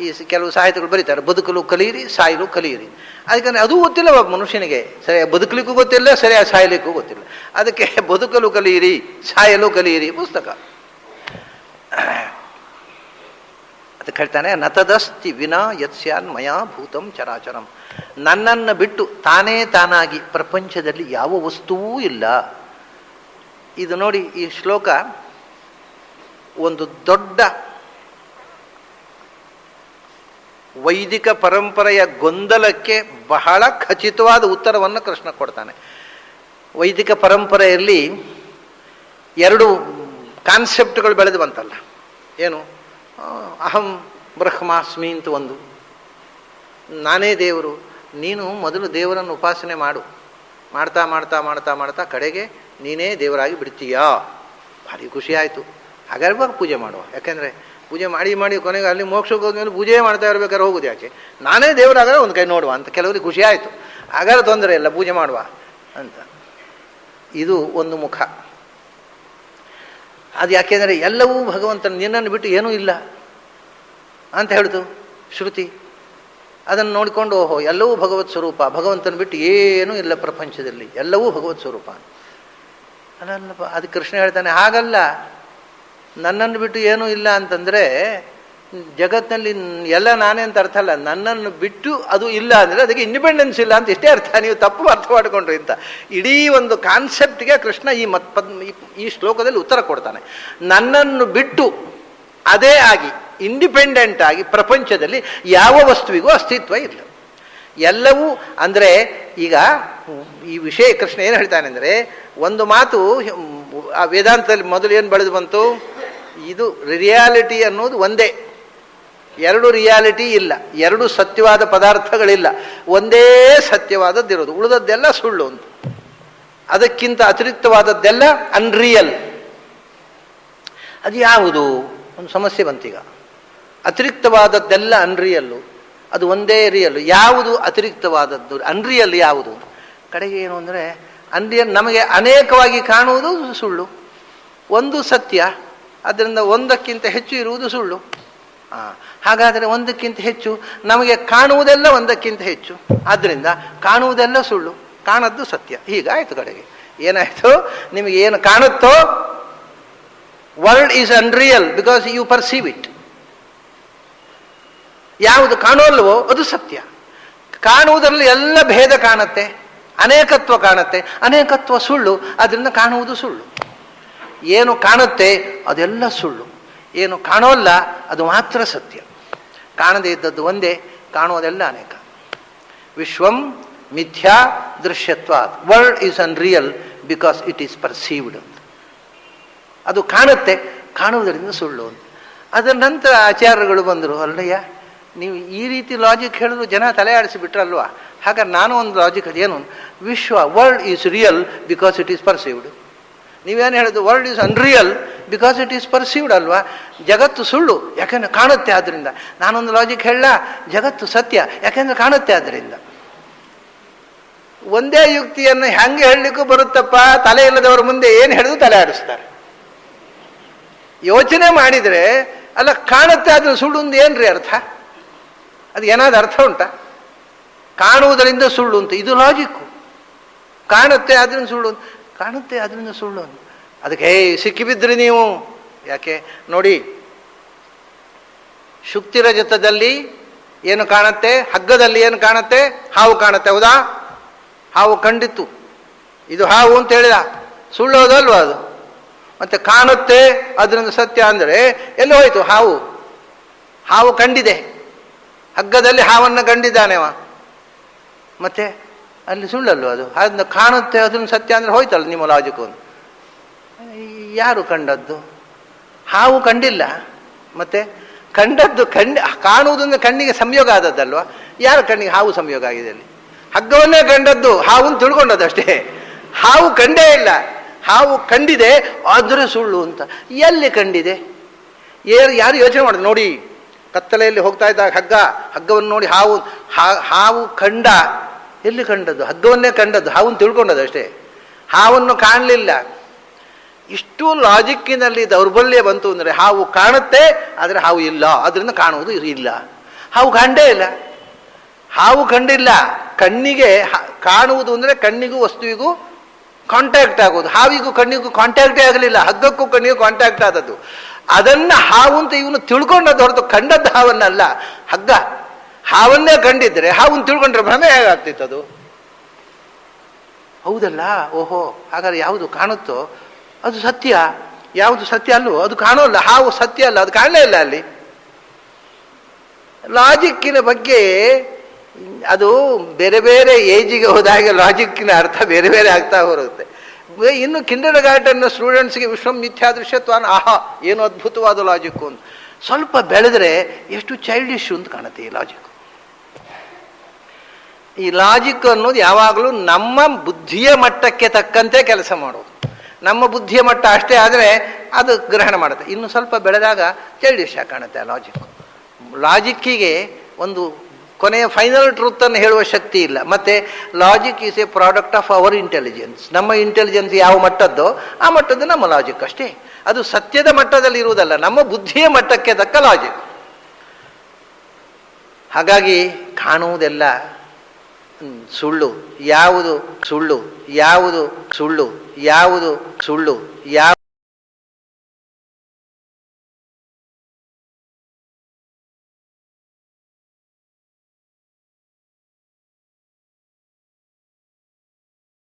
A: ಈ ಕೆಲವು ಸಾಹಿತ್ಯಗಳು ಬರೀತಾರೆ, ಬದುಕಲು ಕಲಿಯಿರಿ, ಸಾಯಲು ಕಲಿಯಿರಿ. ಅದಕ್ಕೆ ಅದು ಗೊತ್ತಿಲ್ಲ ಒಬ್ಬ ಮನುಷ್ಯನಿಗೆ. ಸರಿಯಾಗಿ ಬದುಕಲಿಕ್ಕೂ ಗೊತ್ತಿಲ್ಲ, ಸರಿಯಾಗಿ ಸಾಯಲಿಕ್ಕೂ ಗೊತ್ತಿಲ್ಲ. ಅದಕ್ಕೆ ಬದುಕಲು ಕಲಿಯಿರಿ, ಸಾಯಲು ಕಲಿಯಿರಿ ಪುಸ್ತಕ. ಅದಕ್ಕೆ ಹೇಳ್ತಾನೆ, ನತದಸ್ತಿ ವಿನಾ ಯತ್ಸ್ಯಾನ್ ಮಯಾ ಭೂತಂ ಚರಾಚರಂ. ನನ್ನನ್ನು ಬಿಟ್ಟು ತಾನೇ ತಾನಾಗಿ ಪ್ರಪಂಚದಲ್ಲಿ ಯಾವ ವಸ್ತುವೂ ಇಲ್ಲ. ಇದು ನೋಡಿ, ಈ ಶ್ಲೋಕ ಒಂದು ದೊಡ್ಡ ವೈದಿಕ ಪರಂಪರೆಯ ಗೊಂದಲಕ್ಕೆ ಬಹಳ ಖಚಿತವಾದ ಉತ್ತರವನ್ನು ಕೃಷ್ಣ ಕೊಡ್ತಾನೆ. ವೈದಿಕ ಪರಂಪರೆಯಲ್ಲಿ ಎರಡು ಕಾನ್ಸೆಪ್ಟ್ಗಳು ಬೆಳೆದು ಬಂತಲ್ಲ. ಏನು? ಅಹಂ ಬ್ರಹ್ಮಾಸ್ಮಿ ಅಂತ ಒಂದು, ನಾನೇ ದೇವರು. ನೀನು ಮೊದಲು ದೇವರನ್ನು ಉಪಾಸನೆ ಮಾಡು. ಮಾಡ್ತಾ ಮಾಡ್ತಾ ಮಾಡ್ತಾ ಮಾಡ್ತಾ ಕಡೆಗೆ ನೀನೇ ದೇವರಾಗಿ ಬಿಡ್ತೀಯಾ. ಭಾರಿ ಖುಷಿ ಆಯಿತು. ಹಾಗಾದ್ರೆ ಪೂಜೆ ಮಾಡುವ. ಯಾಕೆಂದರೆ ಪೂಜೆ ಮಾಡಿ ಮಾಡಿ ಕೊನೆಗೆ ಅಲ್ಲಿ ಮೋಕ್ಷಕ್ಕೆ ಹೋದ್ಮೇಲೆ ಪೂಜೆ ಮಾಡ್ತಾ ಇರ್ಬೇಕಾದ್ರೆ ಹೋಗುದು ಯಾಕೆ? ನಾನೇ ದೇವರಾಗಾದ್ರೆ ಒಂದು ಕೈ ನೋಡುವ ಅಂತ ಕೆಲವರಿಗೆ ಖುಷಿ ಆಯಿತು. ಹಾಗಾದ್ರೆ ತೊಂದರೆ ಇಲ್ಲ, ಪೂಜೆ ಮಾಡುವ ಅಂತ. ಇದು ಒಂದು ಮುಖ. ಅದು ಯಾಕೆಂದರೆ ಎಲ್ಲವೂ ಭಗವಂತನ, ನಿನ್ನನ್ನು ಬಿಟ್ಟು ಏನೂ ಇಲ್ಲ ಅಂತ ಹೇಳ್ತು ಶ್ರುತಿ. ಅದನ್ನು ನೋಡಿಕೊಂಡು ಓಹೋ ಎಲ್ಲವೂ ಭಗವತ್ ಸ್ವರೂಪ, ಭಗವಂತನ ಬಿಟ್ಟು ಏನೂ ಇಲ್ಲ ಪ್ರಪಂಚದಲ್ಲಿ, ಎಲ್ಲವೂ ಭಗವತ್ ಸ್ವರೂಪ ಅಲ್ಲಲ್ಲಪ್ಪ. ಅದು ಕೃಷ್ಣ ಹೇಳ್ತಾನೆ, ಹಾಗಲ್ಲ, ನನ್ನನ್ನು ಬಿಟ್ಟು ಏನೂ ಇಲ್ಲ ಅಂತಂದರೆ ಜಗತ್ತಿನಲ್ಲಿ ಎಲ್ಲ ನಾನೇ ಅಂತ ಅರ್ಥ ಅಲ್ಲ. ನನ್ನನ್ನು ಬಿಟ್ಟು ಅದು ಇಲ್ಲ ಅಂದರೆ ಅದಕ್ಕೆ ಇಂಡಿಪೆಂಡೆನ್ಸ್ ಇಲ್ಲ ಅಂತ ಇಷ್ಟೇ ಅರ್ಥ. ನೀವು ತಪ್ಪು ಅರ್ಥ ಮಾಡಿಕೊಂಡ್ರಿ ಅಂತ ಇಡೀ ಒಂದು ಕಾನ್ಸೆಪ್ಟ್ಗೆ ಕೃಷ್ಣ ಈ ಶ್ಲೋಕದಲ್ಲಿ ಉತ್ತರ ಕೊಡ್ತಾನೆ. ನನ್ನನ್ನು ಬಿಟ್ಟು ಅದೇ ಆಗಿ ಇಂಡಿಪೆಂಡೆಂಟ್ ಆಗಿ ಪ್ರಪಂಚದಲ್ಲಿ ಯಾವ ವಸ್ತುವಿಗೂ ಅಸ್ತಿತ್ವ ಇಲ್ಲ. ಎಲ್ಲವೂ ಅಂದರೆ ಈಗ ಈ ವಿಷಯ ಕೃಷ್ಣ ಏನು ಹೇಳ್ತಾನೆ ಅಂದರೆ, ಒಂದು ಮಾತು ಆ ವೇದಾಂತದಲ್ಲಿ ಮೊದಲು ಏನು ಬೆಳೆದು ಬಂತು, ಇದು ರಿಯಾಲಿಟಿ ಅನ್ನೋದು ಒಂದೇ, ಎರಡು ರಿಯಾಲಿಟಿ ಇಲ್ಲ, ಎರಡು ಸತ್ಯವಾದ ಪದಾರ್ಥಗಳಿಲ್ಲ, ಒಂದೇ ಸತ್ಯವಾದದ್ದಿರೋದು, ಉಳಿದದ್ದೆಲ್ಲ ಸುಳ್ಳು ಅಂತ. ಅದಕ್ಕಿಂತ ಅತಿರಿಕ್ತವಾದದ್ದೆಲ್ಲ ಅನ್ರಿಯಲ್. ಅದು ಯಾವುದು? ಒಂದು ಸಮಸ್ಯೆ ಬಂತೀಗ. ಅತಿರಿಕ್ತವಾದದ್ದೆಲ್ಲ ಅನ್ರಿಯಲ್ಲು, ಅದು ಒಂದೇ ರಿಯಲ್. ಯಾವುದು ಅತಿರಿಕ್ತವಾದದ್ದು? ಅನ್ರಿಯಲ್ ಯಾವುದು? ಕಡೆಗೆ ಏನು ಅಂದರೆ, ಅನ್ರಿಯಲ್ ನಮಗೆ ಅನೇಕವಾಗಿ ಕಾಣುವುದು ಸುಳ್ಳು, ಒಂದು ಸತ್ಯ. ಅದರಿಂದ ಒಂದಕ್ಕಿಂತ ಹೆಚ್ಚು ಇರುವುದು ಸುಳ್ಳು. ಹಾಗಾದರೆ ಒಂದಕ್ಕಿಂತ ಹೆಚ್ಚು, ನಮಗೆ ಕಾಣುವುದೆಲ್ಲ ಒಂದಕ್ಕಿಂತ ಹೆಚ್ಚು, ಆದ್ದರಿಂದ ಕಾಣುವುದೆಲ್ಲ ಸುಳ್ಳು, ಕಾಣದ್ದು ಸತ್ಯ. ಹೀಗಾಯಿತು. ಕಡೆಗೆ ಏನಾಯಿತು? ನಿಮಗೆ ಏನು ಕಾಣುತ್ತೋ world is unreal because you perceive it. ಯಾವುದು ಕಾಣೋಲ್ವೋ ಅದು ಸತ್ಯ. ಕಾಣುವುದರಲ್ಲಿ ಎಲ್ಲ ಭೇದ ಕಾಣುತ್ತೆ, ಅನೇಕತ್ವ ಕಾಣುತ್ತೆ. ಅನೇಕತ್ವ ಸುಳ್ಳು, ಅದರಿಂದ ಕಾಣುವುದು ಸುಳ್ಳು. ಏನು ಕಾಣುತ್ತೆ ಅದೆಲ್ಲ ಸುಳ್ಳು, ಏನು ಕಾಣೋಲ್ಲ ಅದು ಮಾತ್ರ ಸತ್ಯ. ಕಾಣದೇ ಇದ್ದದ್ದು ಒಂದೇ, ಕಾಣುವುದೆಲ್ಲ ಅನೇಕ. ವಿಶ್ವಂ ಮಿಥ್ಯಾ ದೃಶ್ಯತ್ವಾತ್. World is unreal because it is perceived ಅಂತ. ಅದು ಕಾಣುತ್ತೆ, ಕಾಣುವುದರಿಂದ ಸುಳ್ಳು ಅಂತ. ಅದರ ನಂತರ ಆಚಾರ್ಯಗಳು ಬಂದರು, ಅಲ್ಲಯ್ಯ ನೀವು ಈ ರೀತಿ ಲಾಜಿಕ್ ಹೇಳಿದ್ರು ಜನ ತಲೆ ಆಡಿಸಿಬಿಟ್ರಲ್ವಾ, ಹಾಗಾದ್ರೆ ನಾನು ಒಂದು ಲಾಜಿಕ್ ಅದೇನು, ವಿಶ್ವ world is real because it is perceived. ನೀವೇನು ಹೇಳಿದ್ರು, world is unreal because it is perceived ಅಲ್ವಾ. ಜಗತ್ತು ಸುಳ್ಳು ಯಾಕೆಂದ್ರೆ ಕಾಣುತ್ತೆ ಆದ್ದರಿಂದ. ನಾನೊಂದು ಲಾಜಿಕ್ ಹೇಳ, ಜಗತ್ತು ಸತ್ಯ ಯಾಕೆಂದ್ರೆ ಕಾಣುತ್ತೆ ಆದ್ದರಿಂದ. ಒಂದೇ ಯುಕ್ತಿಯನ್ನು ಹೆಂಗೆ ಹೇಳಲಿಕ್ಕೂ ಬರುತ್ತಪ್ಪ, ತಲೆ ಇಲ್ಲದವ್ರ ಮುಂದೆ ಏನು ಹೇಳಿದ್ರು ತಲೆ ಆಡಿಸ್ತಾರೆ. ಯೋಚನೆ ಮಾಡಿದರೆ ಅಲ್ಲ, ಕಾಣುತ್ತೆ ಅದನ್ನು ಸುಳ್ಳು ಒಂದು ಏನ್ರಿ ಅರ್ಥ? ಅದು ಏನಾದ್ರು ಅರ್ಥ ಉಂಟಾ? ಕಾಣುವುದರಿಂದ ಸುಳ್ಳು ಅಂತ ಇದು ಲಾಜಿಕ್ಕು. ಕಾಣುತ್ತೆ ಅದರಿಂದ ಸುಳ್ಳು, ಕಾಣುತ್ತೆ ಅದರಿಂದ ಸುಳ್ಳು ಅಂತ. ಅದಕ್ಕೆ ಸಿಕ್ಕಿಬಿದ್ರಿ ನೀವು. ಯಾಕೆ ನೋಡಿ, ಶುಕ್ತಿರಜತದಲ್ಲಿ ಏನು ಕಾಣುತ್ತೆ, ಹಗ್ಗದಲ್ಲಿ ಏನು ಕಾಣುತ್ತೆ, ಹಾವು ಕಾಣುತ್ತೆ, ಹೌದಾ? ಹಾವು ಕಂಡಿತ್ತು, ಇದು ಹಾವು ಅಂತ ಹೇಳಿದ, ಸುಳ್ಳು ಹೌದಲ್ವ ಅದು? ಮತ್ತೆ ಕಾಣುತ್ತೆ ಅದರಿಂದ ಸತ್ಯ ಅಂದರೆ ಎಲ್ಲಿ ಹೋಯ್ತು ಹಾವು? ಹಾವು ಕಂಡಿದೆ, ಹಗ್ಗದಲ್ಲಿ ಹಾವನ್ನು ಕಂಡಿದ್ದಾನೆವ, ಮತ್ತೆ ಅಲ್ಲಿ ಸುಳ್ಳಲ್ವ ಅದು? ಅದನ್ನ ಕಾಣುತ್ತೆ ಅದನ್ನು ಸತ್ಯ ಅಂದರೆ ಹೋಯ್ತಲ್ಲ ನಿಮ್ಮ ಲಾಜಿಕ್. ಒಂದು ಯಾರು ಕಂಡದ್ದು? ಹಾವು ಕಂಡಿಲ್ಲ, ಮತ್ತೆ ಕಂಡದ್ದು ಕಾಣುವುದನ್ನು ಕಣ್ಣಿಗೆ ಸಂಯೋಗ ಆದದ್ದಲ್ವ? ಯಾರ ಕಣ್ಣಿಗೆ ಹಾವು ಸಂಯೋಗ ಆಗಿದೆ? ಅಲ್ಲಿ ಹಗ್ಗವನ್ನೇ ಕಂಡದ್ದು, ಹಾವನ್ನು ತಿಳ್ಕೊಂಡದ್ದು ಅಷ್ಟೇ. ಹಾವು ಕಂಡೇ ಇಲ್ಲ, ಹಾವು ಕಂಡಿದೆ ಆದರೆ ಸುಳ್ಳು ಅಂತ. ಎಲ್ಲಿ ಕಂಡಿದೆ? ಯಾರು ಯೋಚನೆ ಮಾಡಿದ್ರು ನೋಡಿ, ಕತ್ತಲೆಯಲ್ಲಿ ಹೋಗ್ತಾ ಇದ್ದಾಗ ಹಗ್ಗವನ್ನು ನೋಡಿ ಹಾವು ಕಂಡ. ಎಲ್ಲಿ ಕಂಡದ್ದು? ಹಗ್ಗವನ್ನೇ ಕಂಡದ್ದು, ಹಾವನ್ನು ತಿಳ್ಕೊಂಡದ್ದು ಅಷ್ಟೇ, ಹಾವನ್ನು ಕಾಣಲಿಲ್ಲ. ಇಷ್ಟು ಲಾಜಿಕ್ಕಿನಲ್ಲಿ ದೌರ್ಬಲ್ಯ ಬಂತು ಅಂದರೆ, ಹಾವು ಕಾಣುತ್ತೆ ಆದರೆ ಹಾವು ಇಲ್ಲ, ಅದರಿಂದ ಕಾಣುವುದು ಇಲ್ಲ. ಹಾವು ಕಂಡೇ ಇಲ್ಲ, ಹಾವು ಕಂಡಿಲ್ಲ. ಕಣ್ಣಿಗೆ ಕಾಣುವುದು ಅಂದರೆ ಕಣ್ಣಿಗೂ ವಸ್ತುವಿಗೂ ಕಾಂಟ್ಯಾಕ್ಟ್ ಆಗೋದು. ಹಾವಿಗೂ ಕಣ್ಣಿಗೂ ಕಾಂಟ್ಯಾಕ್ಟೇ ಆಗಲಿಲ್ಲ, ಹಗ್ಗಕ್ಕೂ ಕಣ್ಣಿಗೂ ಕಾಂಟ್ಯಾಕ್ಟ್ ಆದದ್ದು. ಅದನ್ನು ಹಾವು ಅಂತ ಇವನು ತಿಳ್ಕೊಂಡದ್ದು ಹೊರತು ಕಂಡದ್ದು ಹಾವನ್ನಲ್ಲ. ಹಗ್ಗ ಹಾವನ್ನೇ ಕಂಡಿದ್ರೆ ಹಾವನ್ನು ತಿಳ್ಕೊಂಡ್ರೆ ಭ್ರಮೆ ಹೇಗಾಗ್ತಿತ್ತು ಅದು? ಹೌದಲ್ಲ? ಓಹೋ, ಹಾಗಾದ್ರೆ ಯಾವುದು ಕಾಣುತ್ತೋ ಅದು ಸತ್ಯ, ಯಾವುದು ಸತ್ಯ ಅಲ್ಲವೋ ಅದು ಕಾಣೋಲ್ಲ. ಹಾವು ಸತ್ಯ ಅಲ್ಲ, ಅದು ಕಾಣಲೇ ಇಲ್ಲ ಅಲ್ಲಿ. ಲಾಜಿಕ್ಕಿನ ಬಗ್ಗೆ ಅದು ಬೇರೆ ಬೇರೆ ಏಜಿಗೆ ಹೋದಾಗೆ ಲಾಜಿಕ್ಕಿನ ಅರ್ಥ ಬೇರೆ ಬೇರೆ ಆಗ್ತಾ ಬರುತ್ತೆ. ಇನ್ನು ಕಿಂಡರ್ ಗಾರ್ಡನ್ನ ಸ್ಟೂಡೆಂಟ್ಸ್ಗೆ ವಿಶ್ವಂ ಮಿಥ್ಯಾದೃಶ್ಯತ್ವಾನ ಆಹಾ ಏನು ಅದ್ಭುತವಾದ ಲಾಜಿಕ್ಕು ಅಂತ. ಸ್ವಲ್ಪ ಬೆಳೆದ್ರೆ ಎಷ್ಟು ಚೈಲ್ಡಿಶ್ ಅಂತ ಕಾಣುತ್ತೆ ಈ ಲಾಜಿಕ್. ಈ ಲಾಜಿಕ್ ಅನ್ನೋದು ಯಾವಾಗಲೂ ನಮ್ಮ ಬುದ್ಧಿಯ ಮಟ್ಟಕ್ಕೆ ತಕ್ಕಂತೆ ಕೆಲಸ ಮಾಡೋದು. ನಮ್ಮ ಬುದ್ಧಿಯ ಮಟ್ಟ ಅಷ್ಟೇ ಆದರೆ ಅದು ಗ್ರಹಣ ಮಾಡುತ್ತೆ. ಇನ್ನು ಸ್ವಲ್ಪ ಬೆಳೆದಾಗ ಚೈಲ್ಡಿಶ್ ಆಗಿ ಕಾಣುತ್ತೆ ಆ ಲಾಜಿಕ್. ಲಾಜಿಕ್ಕಿಗೆ ಒಂದು ಕೊನೆಯ ಫೈನಲ್ ಟ್ರೂತನ್ನು ಹೇಳುವ ಶಕ್ತಿ ಇಲ್ಲ. ಮತ್ತು logic is A product of our intelligence. ನಮ್ಮ ಇಂಟೆಲಿಜೆನ್ಸ್ ಯಾವ ಮಟ್ಟದ್ದೋ ಆ ಮಟ್ಟದ್ದು ನಮ್ಮ ಲಾಜಿಕ್ ಅಷ್ಟೇ. ಅದು ಸತ್ಯದ ಮಟ್ಟದಲ್ಲಿ ಇರುವುದಲ್ಲ, ನಮ್ಮ ಬುದ್ಧಿಯ ಮಟ್ಟಕ್ಕೆ ತಕ್ಕ ಲಾಜಿಕ್. ಹಾಗಾಗಿ ಕಾಣುವುದೆಲ್ಲ ಸುಳ್ಳು, ಯಾವುದು ಸುಳ್ಳು, ಯಾವುದು ಸುಳ್ಳು, ಯಾವುದು ಸುಳ್ಳು, ಯಾವ